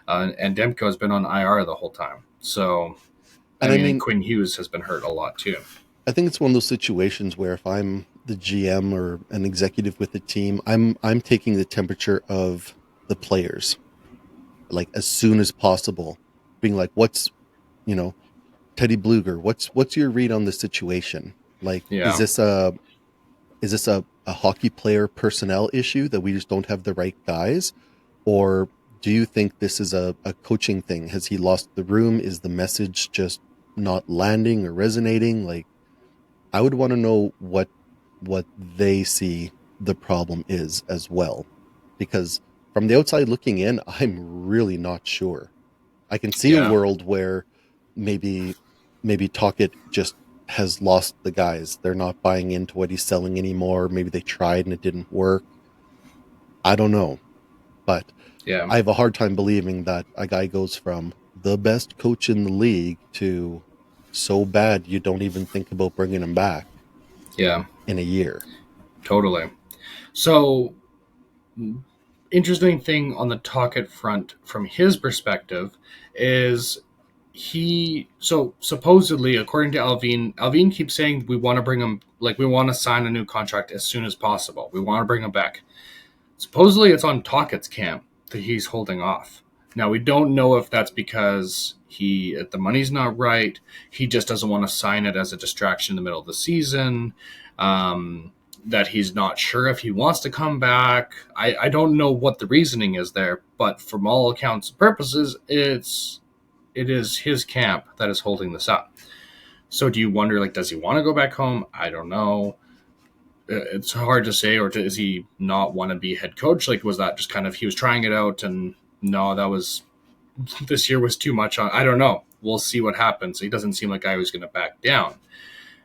and Demko has been on IR the whole time. So, I And I mean, and mean, Quinn Hughes has been hurt a lot too. I think it's one of those situations where if I'm the GM or an executive with the team, I'm taking the temperature of the players like as soon as possible, being like, what's you know, Teddy Bluger, what's your read on the situation? Like, Yeah, is this a hockey player personnel issue that we just don't have the right guys? Or do you think this is a coaching thing? Has he lost the room? Is the message just not landing or resonating? Like, I would want to know what they see the problem is as well. Because from the outside looking in, I'm really not sure. I can see a yeah. world where maybe Tocchet just has lost the guys. They're not buying into what he's selling anymore. Maybe they tried and it didn't work. I don't know. But Yeah. I have a hard time believing that a guy goes from the best coach in the league to so bad you don't even think about bringing him back Yeah. in a year. Totally. So, interesting thing on the Tocchet front from his perspective is so supposedly, according to Alvin keeps saying we want to bring him, like, we want to sign a new contract as soon as possible. We want to bring him back. Supposedly it's on Tocchet's camp that he's holding off. Now, we don't know if that's because the money's not right. He just doesn't want to sign it as a distraction in the middle of the season. That he's not sure if he wants to come back. I don't know what the reasoning is there, but from all accounts and purposes, it is his camp that is holding this up. So do you wonder, like, does he want to go back home? I don't know. It's hard to say. Or does he not want to be head coach? Like, was that just kind of, he was trying it out and no, this year was too much on, I don't know. We'll see what happens. He doesn't seem like a guy who's going to back down.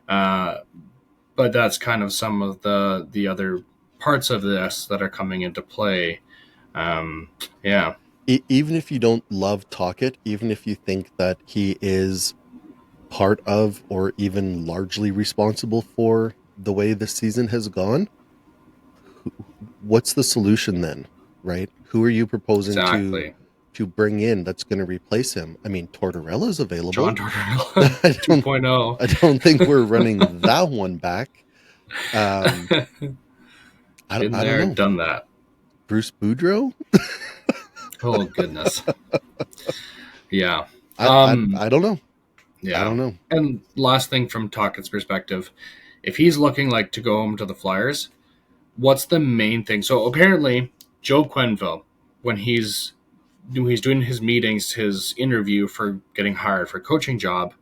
But that's kind of some of the other parts of this that are coming into play. Yeah. Even if you don't love Tocchet, even if you think that he is part of or even largely responsible for the way the season has gone, what's the solution then, right? Who are you proposing Exactly. to bring in that's going to replace him? I mean, Tortorella's available. John Tortorella 2.0. I don't think we're running that one back. I don't know. Done that. Bruce Boudreau? Oh, goodness. Yeah. I don't know. Yeah. I don't know. And last thing from Tocchet's perspective, if he's looking like to go home to the Flyers, what's the main thing? So apparently, Joe Quenneville, when he's doing his meetings, his interview for getting hired for a coaching job,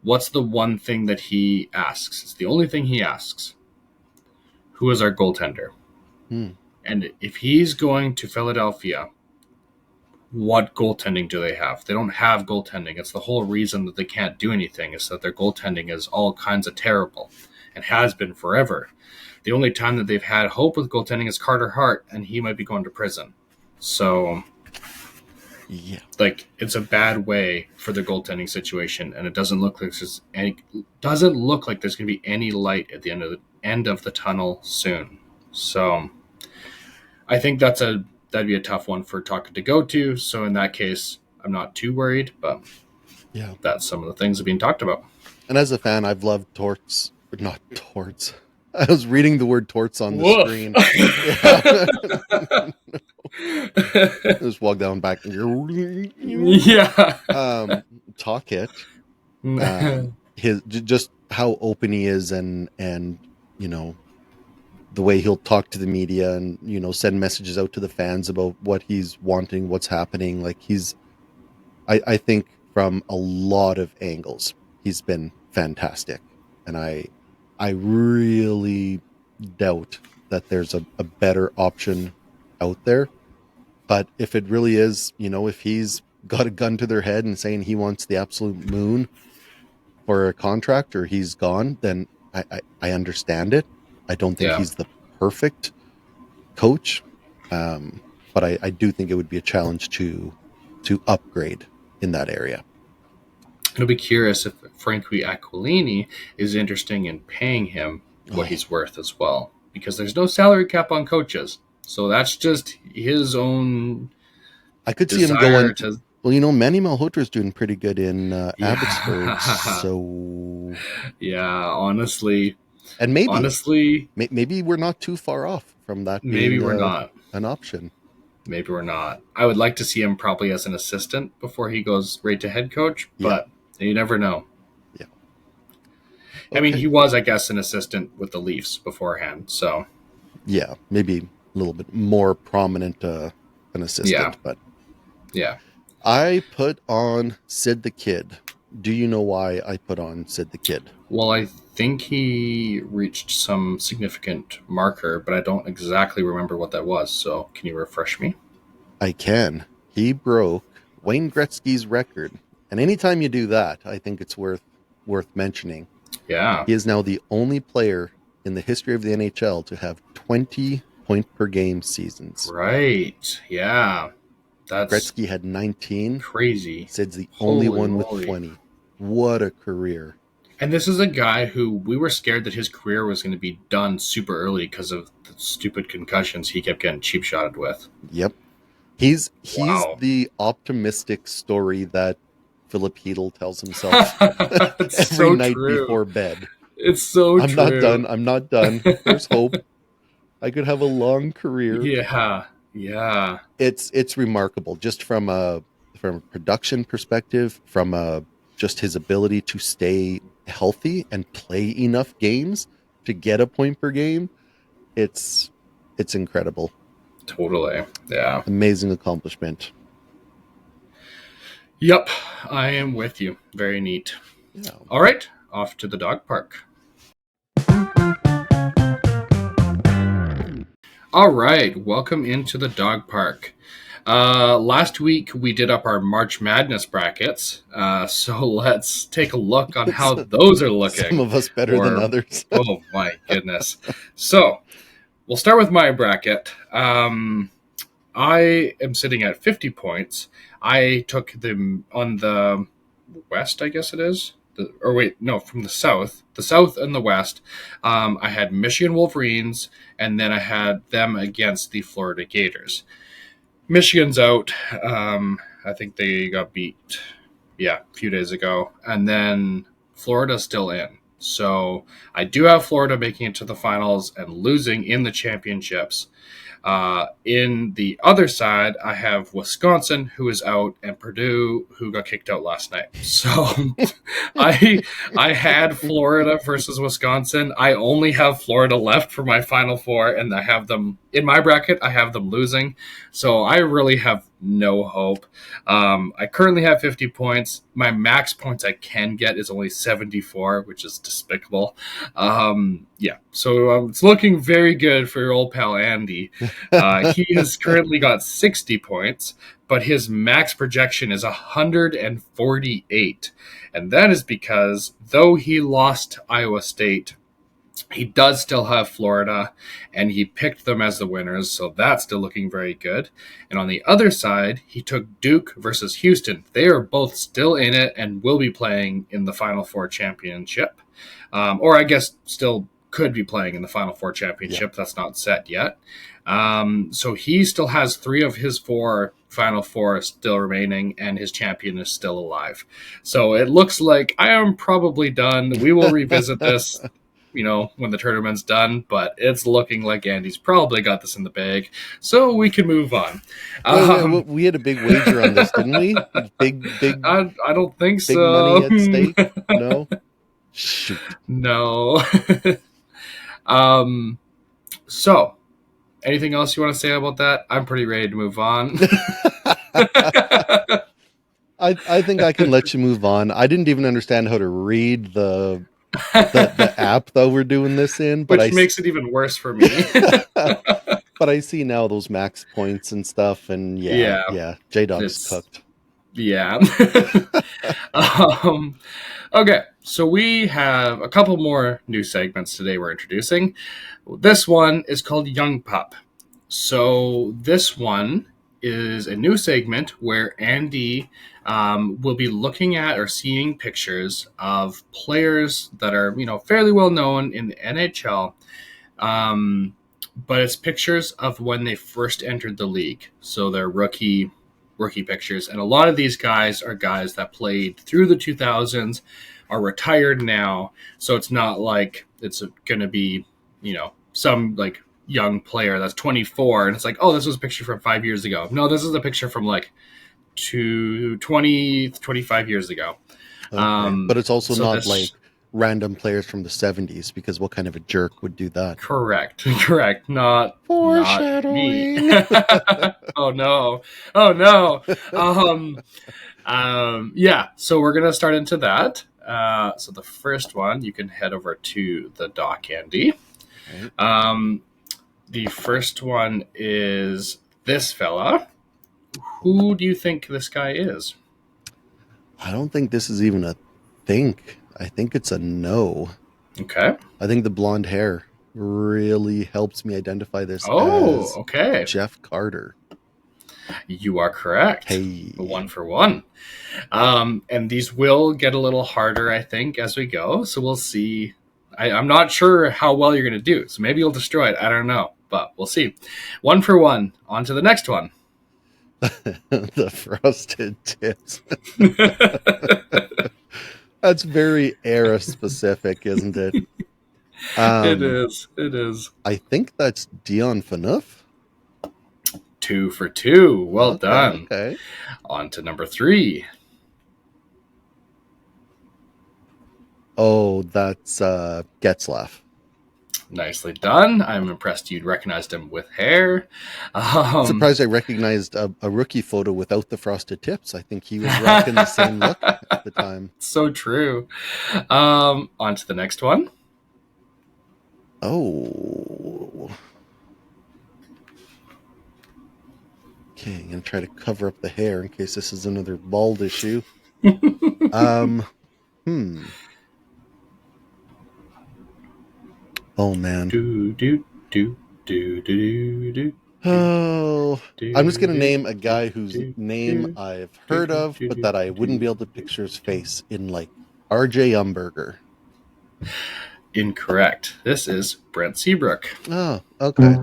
what's the one thing that he asks? It's the only thing he asks. Who is our goaltender? And if he's going to Philadelphia, what goaltending do they have? They don't have goaltending. It's the whole reason that they can't do anything is that their goaltending is all kinds of terrible and has been forever. The only time that they've had hope with goaltending is Carter Hart, and he might be going to prison. So, yeah, like, it's a bad way for the goaltending situation, and it doesn't look like there's going to be any light at the end of the tunnel soon. So, I think that'd be a tough one for Tocchet to go to. So in that case, I'm not too worried, but yeah, that's some of the things that are being talked about. And as a fan, I've loved torts, but not torts. I was reading the word torts on the screen. Just walk down back. Yeah. Tocchet. His just how open he is, and you know, the way he'll talk to the media and, you know, send messages out to the fans about what he's wanting, what's happening. Like I think from a lot of angles, he's been fantastic. And I really doubt that there's a better option out there. But if it really is, you know, if he's got a gun to their head and saying he wants the absolute moon for a contract or he's gone, then I understand it. I don't think he's the perfect coach, but I do think it would be a challenge to upgrade in that area. I'll be curious if Frankie Aquilini is interested in paying him what he's worth as well, because there's no salary cap on coaches. So that's just his own. I could see him going. Well, you know, Manny Malhotra's doing pretty good in Abbotsford. So yeah, honestly. And maybe we're not too far off from that being maybe we're not an option. Maybe we're not. I would like to see him probably as an assistant before he goes right to head coach, but you never know. Yeah. Okay. I mean, he was, I guess, an assistant with the Leafs beforehand, so. Yeah, maybe a little bit more prominent an assistant, but. Yeah. I put on Sid the Kid. Do you know why I put on Sid the Kid? Well, I think he reached some significant marker, but I don't exactly remember what that was. So can you refresh me? I can. He broke Wayne Gretzky's record. And anytime you do that, I think it's worth mentioning. Yeah. He is now the only player in the history of the NHL to have 20 point per game seasons. Right. Yeah. That's Gretzky had 19. crazy. Sid's the only Holy one with moly. 20. What a career. And this is a guy who we were scared that his career was going to be done super early because of the stupid concussions he kept getting cheap shotted with. Yep. He's Wow. the optimistic story that Philip Hedl tells himself It's every so night true. before bed. It's so I'm not true. done. I'm not done. There's hope. I could have a long career. Yeah. Yeah. It's remarkable just from a production perspective, from a just his ability to stay healthy and play enough games to get a point per game. It's incredible. Totally. Yeah. Amazing accomplishment. Yep. I am with you. Very neat. Yeah. All right. Off to the dog park. All right, welcome into the dog park. Last week we did up our March Madness brackets, so let's take a look on how those are looking. Some of us better than others. Oh my goodness! So we'll start with my bracket. I am sitting at 50 points. I took them on the west, I guess it is. From the south and the west. I had Michigan Wolverines, and then I had them against the Florida Gators. Michigan's out. I think they got beat, a few days ago, and then Florida's still in. So I do have Florida making it to the finals and losing in the championships. In the other side, I have Wisconsin, who is out, and Purdue, who got kicked out last night. So I had Florida versus Wisconsin. I only have Florida left for my Final Four, and I have them in my bracket. I have them losing. So I really have no hope. I currently have 50 points. My max points I can get is only 74, which is despicable. So it's looking very good for your old pal Andy. He has currently got 60 points, but his max projection is 148. And that is because though he lost Iowa State, he does still have Florida, and he picked them as the winners, so that's still looking very good. And on the other side, he took Duke versus Houston. They are both still in it and will be playing in the Final Four championship. Or I guess still could be playing in the Final Four championship. Yeah. That's not set yet. So he still has 3 of his 4 Final Four still remaining, and his champion is still alive. So it looks like I am probably done. We will revisit this when the tournament's done, but it's looking like Andy's probably got this in the bag, so we can move on. We had a big wager on this, didn't we? Big. I don't think big so. Money at stake? No? Shoot. No. So, anything else you want to say about that? I'm pretty ready to move on. I think I can let you move on. I didn't even understand how to read the app that we're doing this in, but which makes it even worse for me. But I see now those max points and stuff, and yeah, J-Dawg's cooked. Yeah. Okay, so we have a couple more new segments today we're introducing. This one is called Young Pup. So this one is a new segment where Andy will be looking at or seeing pictures of players that are, fairly well known in the NHL. But it's pictures of when they first entered the league. So they're rookie pictures. And a lot of these guys are guys that played through the 2000s, are retired now. So it's not like it's going to be, some like young player that's 24 and it's like, oh, this was a picture from 5 years ago. No, this is a picture from like 25 years ago. Okay. But it's also not like random players from the 70s, because what kind of a jerk would do that? Correct. Not foreshadowing. Not me. Oh no. So we're gonna start into that. So the first one, you can head over to the doc, Andy. Right. The first one is this fella. Who do you think this guy is? I don't think this is even a think. I think it's a no. Okay. I think the blonde hair. really helps me identify this Oh, as okay. Jeff Carter. You are correct. Hey. 1 for 1. And these will get a little harder, I think, as we go. So we'll see. I'm not sure how well you're going to do. So maybe you'll destroy it. I don't know. But we'll see. 1 for 1. On to the next one. The frosted tips. That's very era specific, isn't it? It is. It is. I think that's Dion Phaneuf. 2 for 2. Well Okay, done. okay. On to number 3. Oh, that's Getzlaff. Nicely done. I'm impressed you'd recognized him with hair. Surprised I recognized a rookie photo without the frosted tips. I think he was rocking the same look at the time. So true. On to the next one. Oh. Okay, I'm going to try to cover up the hair in case this is another bald issue. Oh, man. Oh, I'm just going to name a guy whose name I've heard of, but that I wouldn't be able to picture his face in, like, RJ Umberger. Incorrect. This is Brent Seabrook. Oh, okay.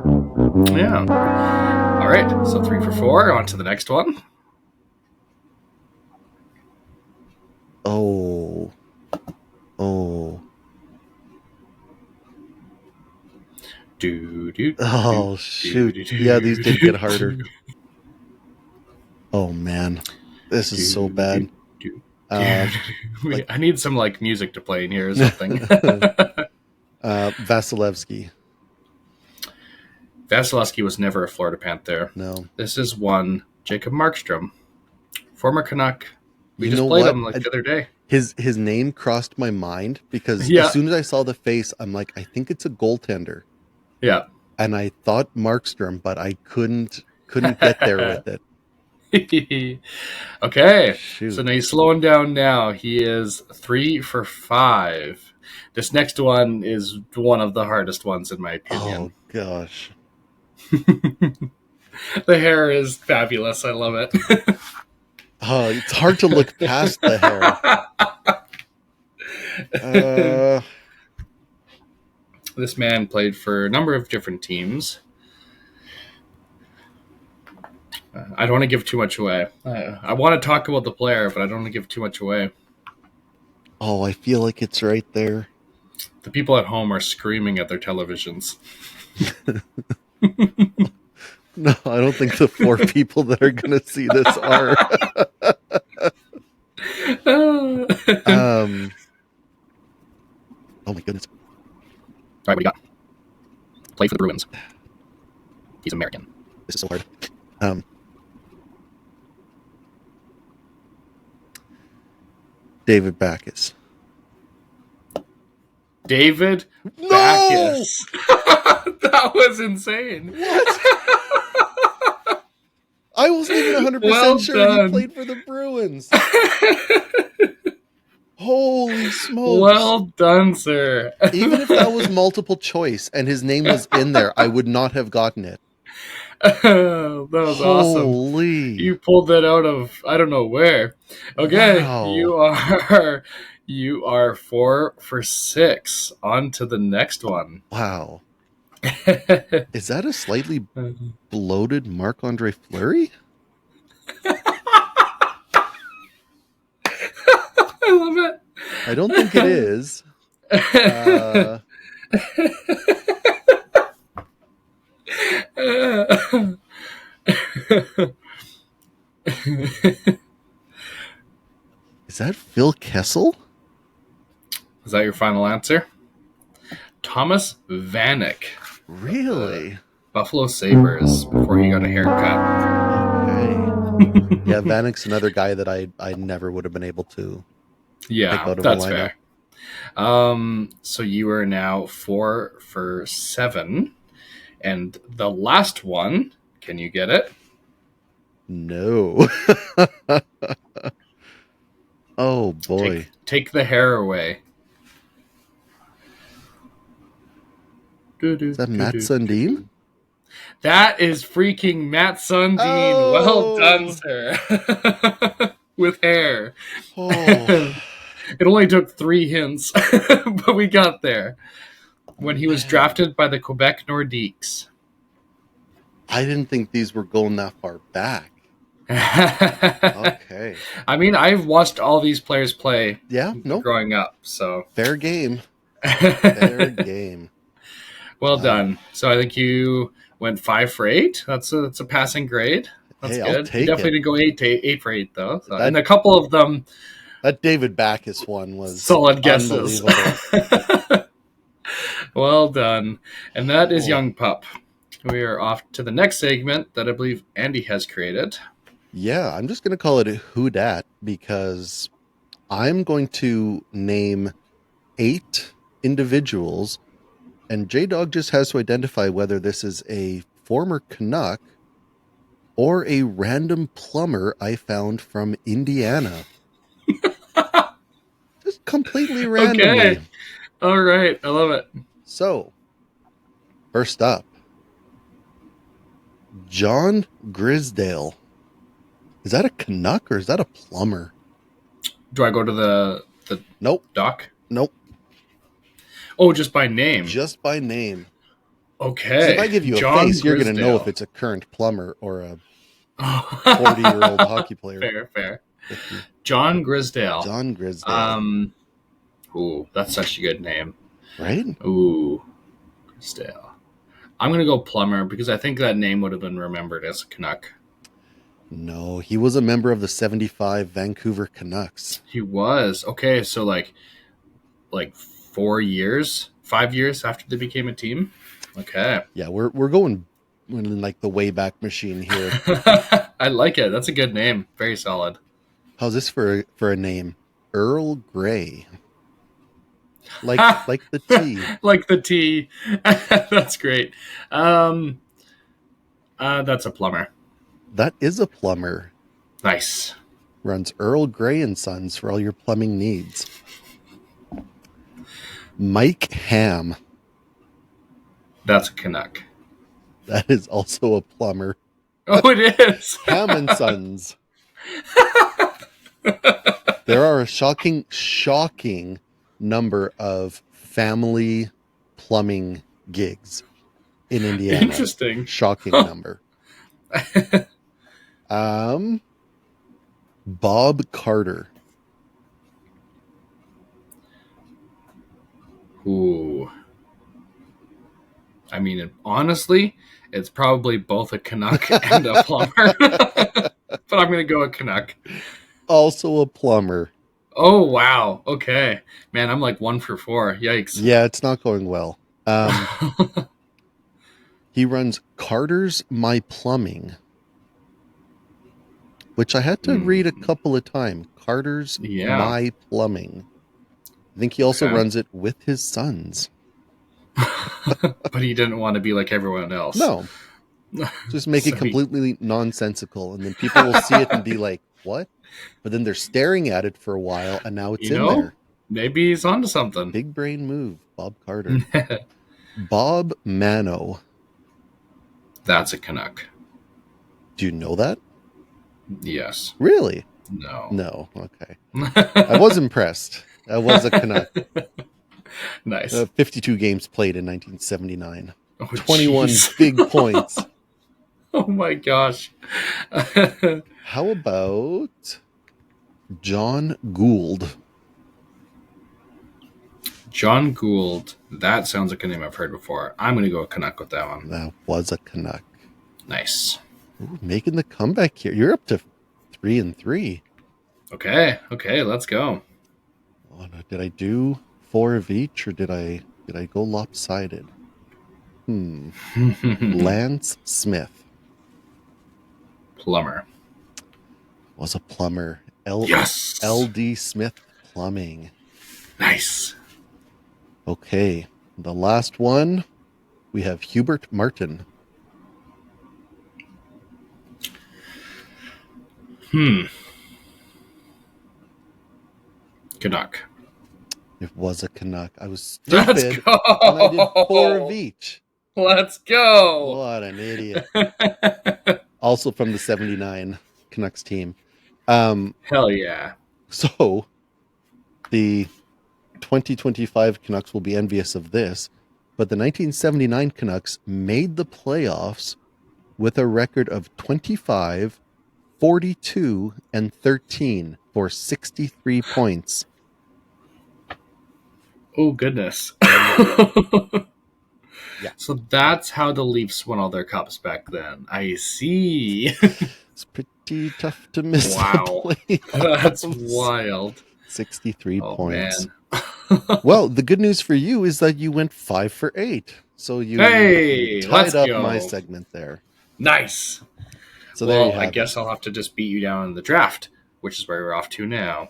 Yeah. All right. So 3 for 4. On to the next one. Oh. Oh. Oh, shoot. Yeah, these did get harder. Oh, man. This is so bad. I need some like music to play in here or something. Vasilevsky. Vasilevsky was never a Florida Panther. No. This is one Jacob Markstrom, former Canuck. We just played him like the other day. His name crossed my mind because as soon as I saw the face, I'm like, I think it's a goaltender. Yeah. And I thought Markstrom, but I couldn't get there with it. Okay. Shoot. So now he's slowing down now. He is 3 for 5. This next one is one of the hardest ones in my opinion. Oh gosh. The hair is fabulous. I love it. Oh, it's hard to look past the hair. This man played for a number of different teams. I don't want to give too much away. I want to talk about the player, but I don't want to give too much away. Oh, I feel like it's right there. The people at home are screaming at their televisions. No, I don't think the 4 people that are going to see this are. Oh my goodness. All right, what do you got? Played for the Bruins. He's American. This is so hard. David Backes. David Backes. That was insane. What? I wasn't even 100% sure he played for the Bruins. Holy smokes. Well done, sir. Even if that was multiple choice and his name was in there, I would not have gotten it. That was awesome. You pulled that out of I don't know where. Okay, wow. You are 4 for 6. On to the next one. Wow. Is that a slightly bloated Marc-Andre Fleury? I love it. I don't think it is. Is that Phil Kessel? Is that your final answer? Thomas Vanek. Really? Buffalo Sabres before he got a haircut. Okay. Yeah, Vanek's another guy that I never would have been able to pick out of that's a lineup. Fair. So you are now 4 for 7. And the last one, can you get it? No. Oh, boy. Take the hair away. Is that Matt Sundin? That is freaking Matt Sundin. Well done, Oh, sir. With hair. oh, It only took 3 hints, but we got there. When he was man. drafted by the Quebec Nordiques. I didn't think these were going that far back. I Okay. mean, I've watched all these players play Yeah, no. growing up, so Fair game. Fair game. well Wow. done. So I think you went 5 for 8. That's a passing grade. That's Hey, I'll good. You take definitely it. didn't go 8 for 8 though. So, and That a couple of them that David Backus one was solid guesses. unbelievable. Well done. And that is Oh, Young Pup. We are off to the next segment that I believe Andy has created. yeah, I'm just going to call it a Who Dat because I'm going to name 8 individuals, and J-Dawg just has to identify whether this is a former Canuck or a random plumber I found from Indiana. Just completely randomly. Okay. All right. I love it. So, first up, John Grisdale. Is that a Canuck or is that a plumber? Do I go to the Nope. doc? Nope. Oh, just by name. Just by name. Because if Okay. I give you a John face, you're going to know if Grisdale. it's a current plumber or a 40-year-old hockey player. Fair, fair. 50. John Grisdale. John Grisdale. Um, ooh, that's such a good name. Right? Ooh, Grisdale. I'm gonna go plumber because I think that name would have been remembered as a Canuck. No, he was a member of the 75 Vancouver Canucks. He was okay. So like 4 years, 5 years after they became a team. Okay. Yeah, we're going in like the Wayback Machine here. I like it. That's a good name. Very solid. How's this for a name? Earl Grey. Like the tea. Like the tea. That's great. That's a plumber. That is a plumber. Nice. Runs Earl Grey and Sons for all your plumbing needs. Mike Ham. That's a Canuck. That is also a plumber. Oh, it is. Ham and Sons. There are a shocking number of family plumbing gigs in Indiana. Interesting. Shocking number. Bob Carter. Ooh. I mean, honestly, it's probably both a Canuck and a plumber. But I'm going to go a Canuck. Also a plumber. Oh, wow. Okay. Man, I'm like 1 for 4. Yikes. Yeah, it's not going well. He runs Carter's My Plumbing, which I had to read a couple of times. Carter's Yeah. My Plumbing. I think he also Okay. runs it with his sons. But he didn't want to be like everyone else. No. Just make it completely nonsensical, and then people will see it and be like, what? But then they're staring at it for a while, and now it's in there. Maybe he's onto something. Big brain move, Bob Carter. Bob Mano. That's a Canuck. Do you know that? Yes. Really? No. No. Okay. I was impressed. I was a Canuck. Nice. 52 games played in 1979. Oh, 21 geez. big points. Oh my gosh. How about John Gould? John Gould. That sounds like a name I've heard before. I'm going to go a Canuck with that one. That was a Canuck. Nice. Ooh, making the comeback here. You're up to 3-3. Okay, let's go. Oh, no, did I do 4 of each, or did I go lopsided? Lance Smith Plumber. was a plumber. Yes. LD Smith Plumbing. Nice. Okay, the last one, we have Hubert Martin. Canuck. It was a Canuck. I was Let's stupid, and I did 4 of go. each. Let's go. What an idiot. Also from the 79 Canucks team. Hell yeah. So the 2025 Canucks will be envious of this, but the 1979 Canucks made the playoffs with a record of 25, 42, and 13 for 63 points. Oh, goodness. Yeah. So that's how the Leafs won all their cups back then. I see. It's pretty tough to miss Wow. the That's playoffs. wild. 63 Oh, points. man. Well, the good news for you is that you went 5 for 8. So you Hey, let's tied up my go. segment there. Nice. So there you Well, I have it. guess I'll have to just beat you down in the draft, which is where we're off to now.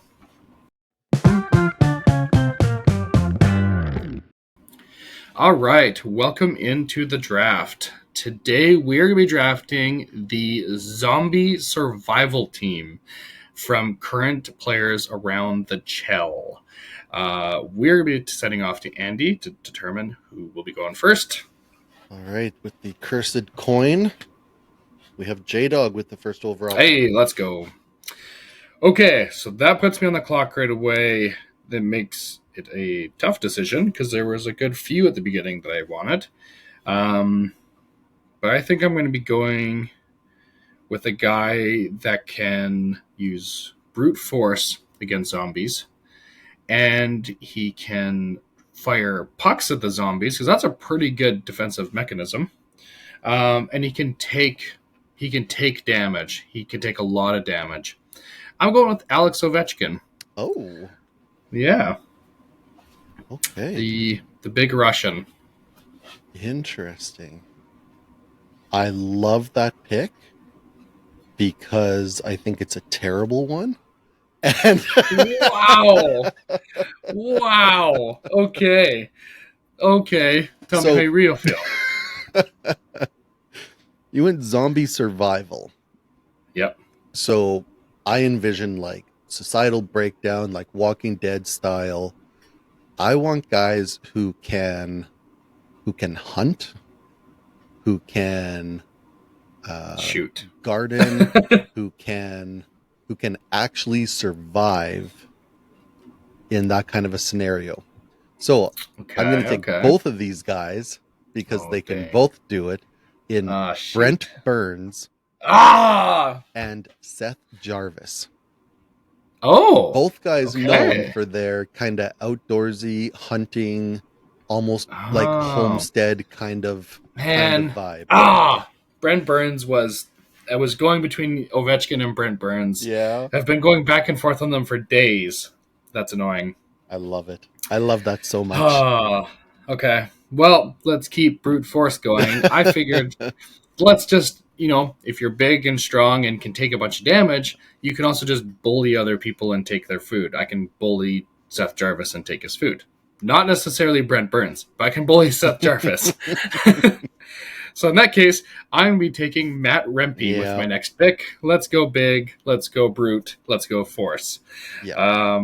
All right, welcome into the draft. Today we're going to be drafting the zombie survival team from current players around the Chell. We're going to be setting off to Andy to determine who will be going first. All right, with the cursed coin, we have J-Dawg with the first overall. Hey, let's go. Okay, so that puts me on the clock right away. That makes it a tough decision because there was a good few at the beginning that I wanted. But I think I'm going to be going with a guy that can use brute force against zombies, and he can fire pucks at the zombies because that's a pretty good defensive mechanism. And he can take damage. He can take a lot of damage. I'm going with Alex Ovechkin. Oh, Yeah, okay. the big Russian. Interesting. I love that pick because I think it's a terrible one. And Wow. Wow. Okay. Tell me how you real feel. You went zombie survival. Yep. So I envision like societal breakdown, like Walking Dead style. I want guys who can hunt, who can Shoot. garden, who can actually survive in that kind of a scenario. So Okay. I'm going to take both of these guys because they can both do it in Brent Burns and Seth Jarvis. Oh, Both guys known for their kind of outdoorsy hunting, almost like homestead kind of vibe. Brent Burns I was going between Ovechkin and Brent Burns. Yeah. I've been going back and forth on them for days. That's annoying. I love it. I love that so much. Okay. Well, let's keep brute force going. I figured let's just, if you're big and strong and can take a bunch of damage, you can also just bully other people and take their food. I can bully Seth Jarvis and take his food. Not necessarily Brent Burns, but I can bully Seth Jarvis. So in that case, I'm going to be taking Matt Rempe with my next pick. Let's go big. Let's go brute. Let's go force. Yeah.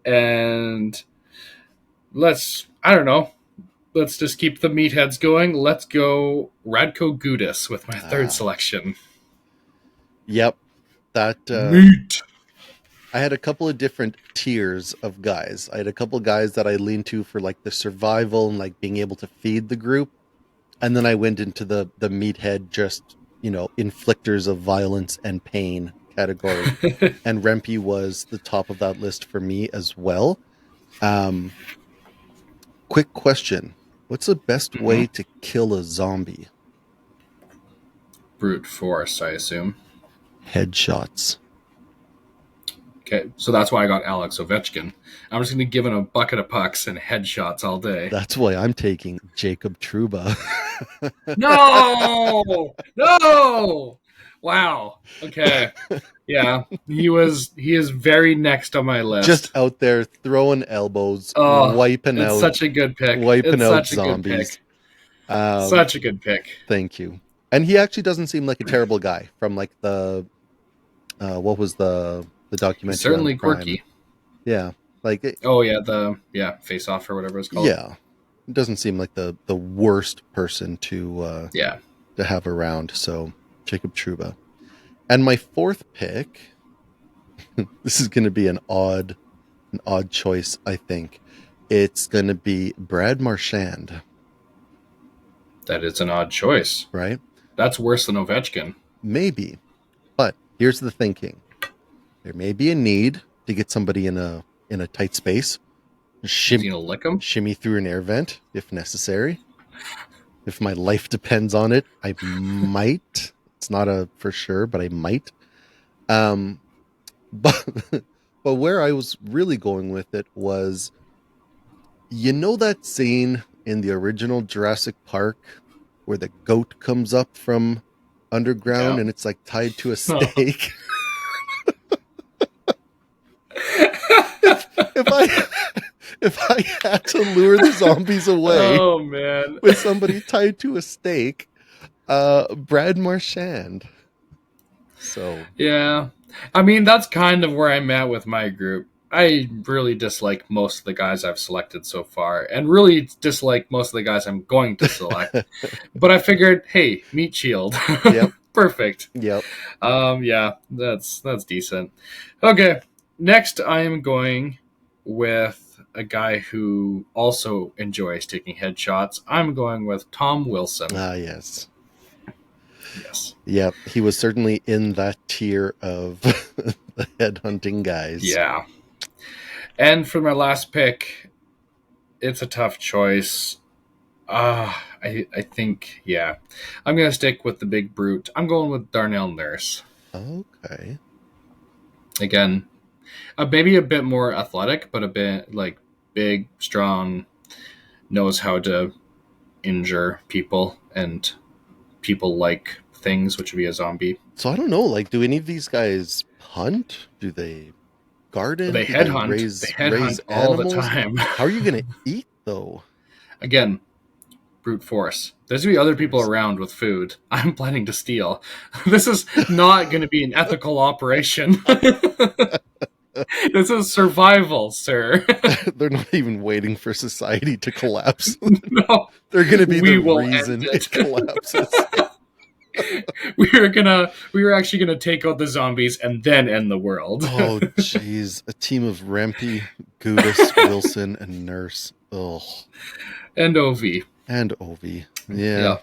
And let's just keep the meatheads going. Let's go Radko Gudas with my third selection. Yep. That meat. I had a couple of different tiers of guys. I had a couple of guys that I leaned to for like the survival and like being able to feed the group. And then I went into the meathead, just, inflictors of violence and pain category. And Rempe was the top of that list for me as well. Quick question. What's the best way to kill a zombie? Brute force, I assume. Headshots. Okay, so that's why I got Alex Ovechkin. I'm just going to give him a bucket of pucks and headshots all day. That's why I'm taking Jacob Trouba. No! Wow. Okay. Yeah, he is very next on my list. Just out there throwing elbows, wiping out. Such a good pick. Wiping out zombies. Such a good pick. Thank you. And he actually doesn't seem like a terrible guy from like the what was the documentary? He's certainly quirky. Yeah. Like, Oh yeah, face off or whatever it's called. yeah, it doesn't seem like the worst person Yeah, to have around. So Jacob Trouba. And my fourth pick, this is going to be an odd choice, I think. It's going to be Brad Marchand, that is an odd choice. right? That's worse than Ovechkin. Maybe, but here's the thinking: there may be a need to get somebody in a tight space, Is he gonna lick him? shimmy through an air vent if necessary. If my life depends on it, I might. It's not a for sure, but I might. Um, but but where I was really going with it was, you know, that scene in the original Jurassic Park where the goat comes up from underground Yeah. and it's like tied to a stake. if I if I had to lure the zombies away Oh man. with somebody tied to a stake, Brad Marchand. So Yeah. I mean, that's kind of where I'm at with my group. I really dislike most of the guys I've selected so far, and really dislike most of the guys I'm going to select. But I figured, hey, meat shield. yep, Perfect. yep. Yeah, that's decent. Okay. Next I am going with a guy who also enjoys taking headshots. I'm going with Tom Wilson. Ah, yes. Yes. Yep, he was certainly in that tier of the headhunting guys. Yeah. And for my last pick, it's a tough choice. I think, yeah. I'm going to stick with the big brute. I'm going with Darnell Nurse. Okay. Again, maybe a bit more athletic, but a bit like big, strong, knows how to injure people, and people like things, which would be a zombie. So I don't know, like, do any of these guys hunt? Do they garden? They Do they headhunt. They raise headhunt all the animals? time. How are you gonna eat though? Again, brute force. There's going to be other people Force. around with food. I'm planning to steal. This is not going to be an ethical operation. This is survival, sir. They're not even waiting for society to collapse. No, They're gonna be we the will end reason it. it collapses. We were actually gonna take out the zombies and then end the world. Oh jeez. A team of Rempy, Gudis, Wilson, and Nurse. Oh. And Ovi. And Ovi. Yeah. Yeah.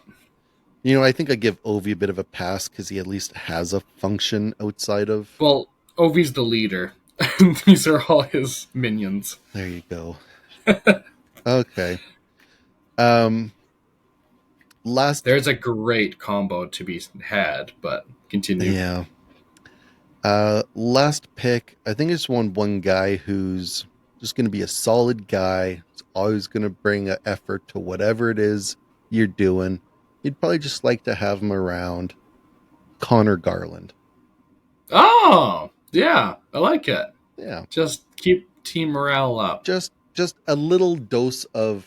You know, I think I give Ovi a bit of a pass because he at least has a function outside of. Well, Ovi's the leader. These are all his minions. There you go. Okay. Last. There's a great combo to be had, but continue. Yeah. Last pick. I think it's one guy who's just going to be a solid guy. He's always going to bring an effort to whatever it is you're doing. You'd probably just like to have him around. Connor Garland. Oh, yeah, I like it. Yeah. Just keep team morale up. Just a little dose of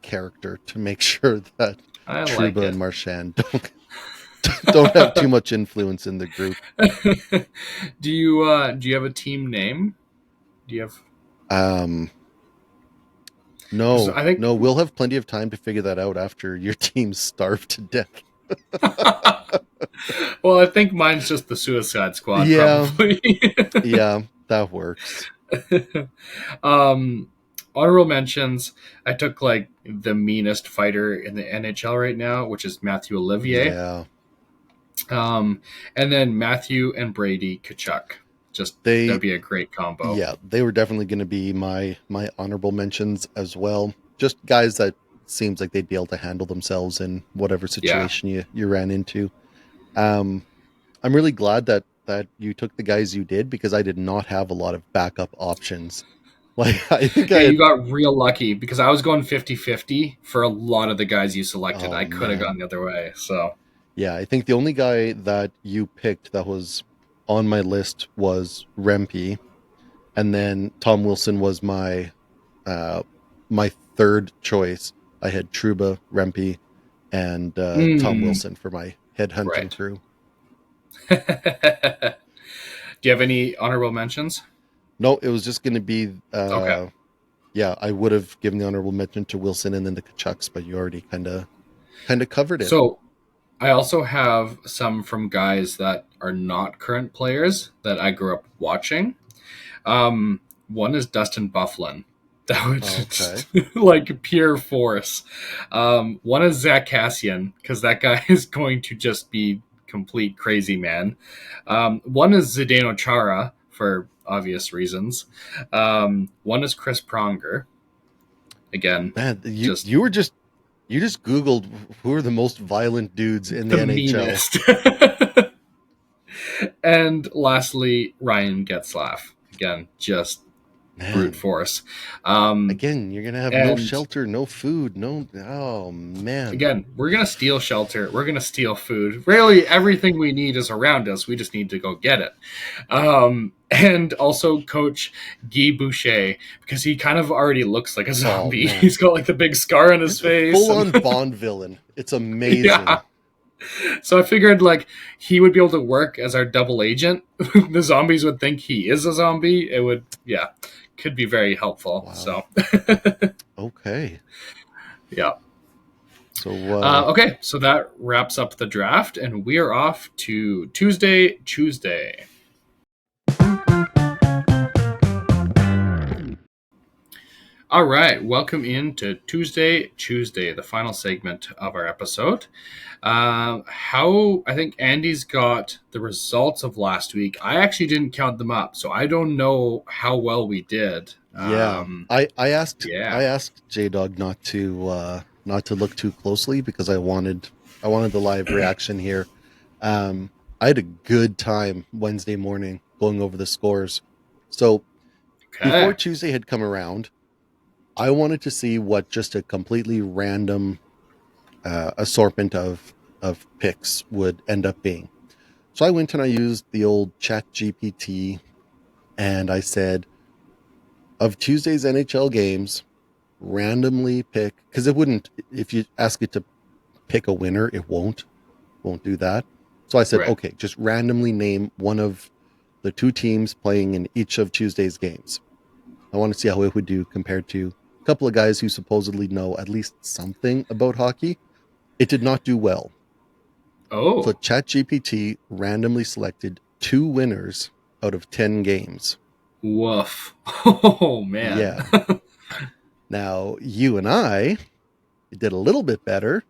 character to make sure that I Trouba like and Marchand don't have too much influence in the group. it. Do you have a team name? Do you have? No, So I think. no, we'll have plenty of time to figure that out after your team's starved to death. Well, I think mine's just the Suicide Squad. Yeah. Probably. Yeah, that works. Honorable mentions. I took like the meanest fighter in the NHL right now, which is Matthew Olivier. Yeah. And then Matthew and Brady Kachuk. That'd be a great combo. Yeah, they were definitely going to be my honorable mentions as well. Just guys that seems like they'd be able to handle themselves in whatever situation you ran into. I'm really glad that you took the guys you did, because I did not have a lot of backup options. Like, I think you got real lucky, because I was going 50-50 for a lot of the guys you selected. Oh, I could have man. gone the other way. So Yeah, I think the only guy that you picked that was on my list was Rempe, and then Tom Wilson was my third choice. I had Trouba, Rempe, and Tom Wilson for my headhunting crew. Do you have any honorable mentions? No, it was just going to be. Okay. Yeah, I would have given the honorable mention to Wilson and then the Kachucks, but you already kind of covered it. So I also have some from guys that are not current players that I grew up watching. One is Dustin Bufflin. That was Okay. just like pure force. One is Zach Cassian, because that guy is going to just be complete crazy man. One is Zdeno Chara for obvious reasons. One is Chris Pronger. Again, Man, you just you were just you just Googled who are the most violent dudes in the the NHL. meanest. And lastly, Ryan Getzlaff. Again, just brute Man, force. Um, again, you're gonna have no and shelter, no food, no. Oh man. again, we're gonna steal shelter. We're gonna steal food. Really, everything we need is around us. We just need to go get it. And also Coach Guy Boucher, because he kind of already looks like a Oh zombie. man. He's got like the big scar on his It's a face, and full-on Bond villain. It's amazing. yeah. So I figured like he would be able to work as our double agent. The zombies would think he is a zombie. It would, yeah, could be very helpful. Wow. So Okay. yeah. So Okay, so that wraps up the draft, and we are off to Tuesday Chooseday. All right, welcome into Tuesday Chooseday, the final segment of our episode. How I think Andy's got the results of last week. I actually didn't count them up, so I don't know how well we did. yeah. I asked Yeah. J-Dawg not to look too closely because I wanted the live reaction here. I had a good time Wednesday morning going over the scores. So before Okay. Tuesday had come around, I wanted to see what just a completely random assortment of picks would end up being. So I went and I used the old Chat GPT and I said, of Tuesday's NHL games, randomly pick, because it wouldn't, if you ask it to pick a winner, it won't do that. So I said, Right. okay, just randomly name one of the two teams playing in each of Tuesday's games. I want to see how it would do compared to a couple of guys who supposedly know at least something about hockey. It did not do well. So Oh, ChatGPT randomly selected two winners out of 10 games. woof. Oh man. Yeah. Now, you and I did a little bit better.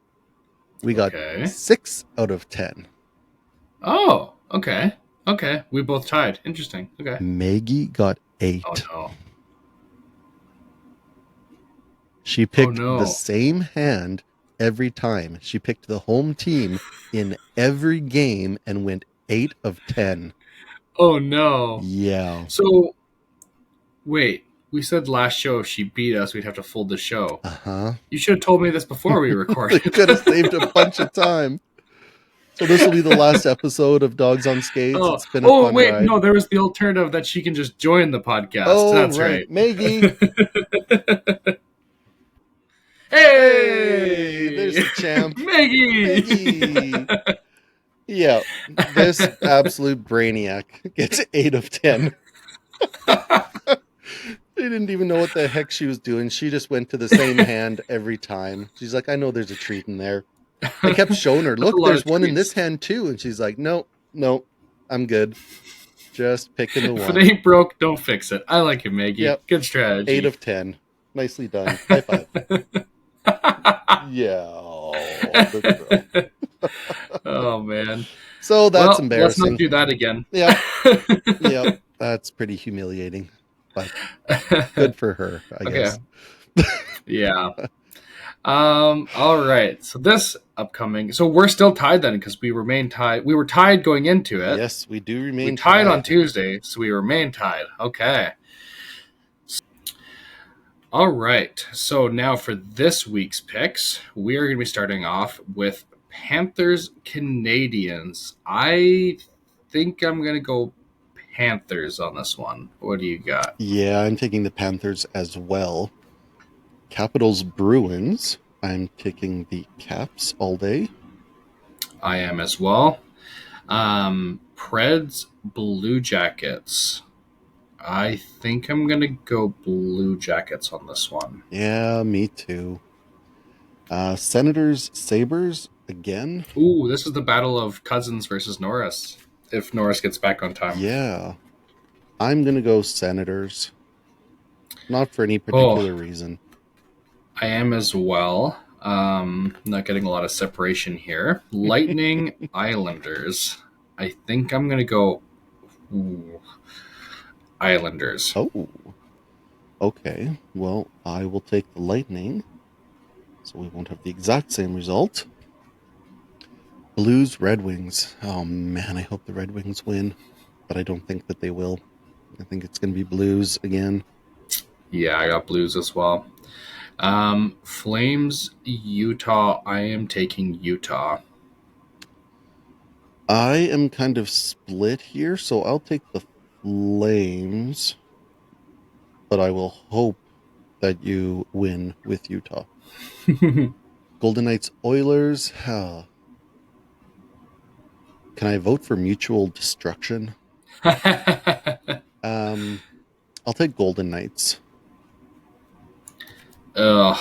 We got Okay. 6 out of 10. Oh, okay. Okay. We both tied. Interesting. Okay. Maggie got Oh 8. no. She Oh picked the no. same hand every time. She picked the home team in every game and went 8 of 10. Oh no. Yeah. So wait, we said last show if she beat us, we'd have to fold the show. Uh-huh. You should have told me this before we They recorded. could have saved a bunch of time. So this will be the last episode of Dogs on Skates. Oh, It's been a oh, fun wait, ride. no, there was the alternative that she can just join the podcast. Oh, That's right. right. Maggie. Hey, there's Hey, the champ. Maggie. Maggie. Yeah, this absolute brainiac gets 8 of 10. They didn't even know what the heck she was doing. She just went to the same hand every time. She's like, I know there's a treat in there. I kept showing her, That's a look, lot there's of one in this tweets. hand too. And she's like, no, no, I'm good. Just picking the If it one. ain't broke, don't fix it. I like it, Maggie. Yep, Good 8 strategy. of 10. Nicely done. High five. Yeah, oh, good girl. Oh man. So that's Well, let's not embarrassing. do that again. Yep, yep, that's pretty humiliating, but good for her, I Okay. guess. Yeah. All right. So this upcoming, so we're still tied then because we remain tied. We were tied going into it. Yes, we do We remain tied on tied. Tuesday, so we remain tied. Okay. All right. So now for this week's picks, we are going to be starting off with Panthers Canadians. I think I'm going to go Panthers on this one. What do you got? Yeah, I'm taking the Panthers as well. Capitals Bruins. I'm taking the Caps all day. I am as well. Preds Blue Jackets. I think I'm going to go Blue Jackets on this one. Yeah, me too. Senators, Sabres again. Ooh, this is the battle of Cousins versus Norris. If Norris gets back on time. Yeah, I'm gonna go Senators. Not for any Oh, particular reason. I am as well. Not getting a lot of separation here. Lightning Islanders. I think I'm going to go ooh, Islanders. Oh, okay. Well, I will take the Lightning, so we won't have the exact same result. Blues, Red Wings. Oh man, I hope the Red Wings win, but I don't think that they will. I think it's going to be Blues again. Yeah, I got Blues as well. Flames, Utah. I am taking Utah. I am kind of split here, so I'll take the Flames, but I will hope that you win with Utah. Golden Knights, Oilers. Can I vote for mutual destruction? Um, I'll take Golden Knights. Ugh.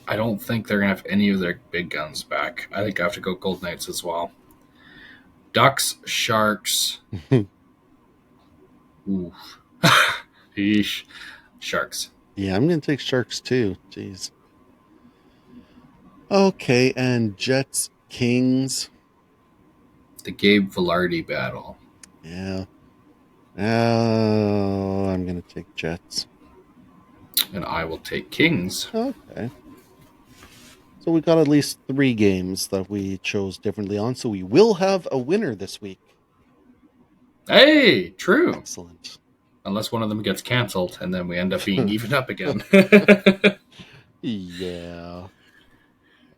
I don't think they're gonna have any of their big guns back. I think I have to go Gold Knights as well. Ducks, Sharks. Ooh. Yeesh. Sharks. Yeah, I'm going to take Sharks too. Jeez. Okay, and Jets, Kings. The Gabe Velarde battle. Yeah. I'm going to take Jets. And I will take Kings. Okay. So we got at least 3 games that we chose differently on. So we will have a winner this week. Hey, true. Excellent. Unless one of them gets canceled and then we end up being evened up again. Yeah.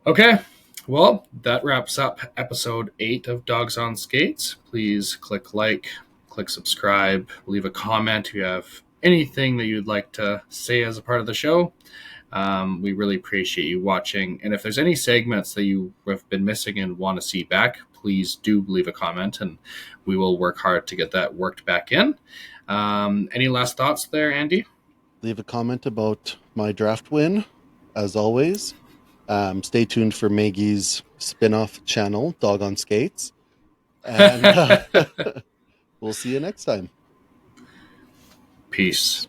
Okay. Well, that wraps up episode 8 of Dogs on Skates. Please click like, click subscribe, leave a comment if you have anything that you'd like to say as a part of the show. We really appreciate you watching. And if there's any segments that you have been missing and want to see back, please do leave a comment and we will work hard to get that worked back in. Any last thoughts there, Andy? Leave a comment about my draft win, as always. Stay tuned for Maggie's spin-off channel, Dog on Skates. And we'll see you next time. Peace.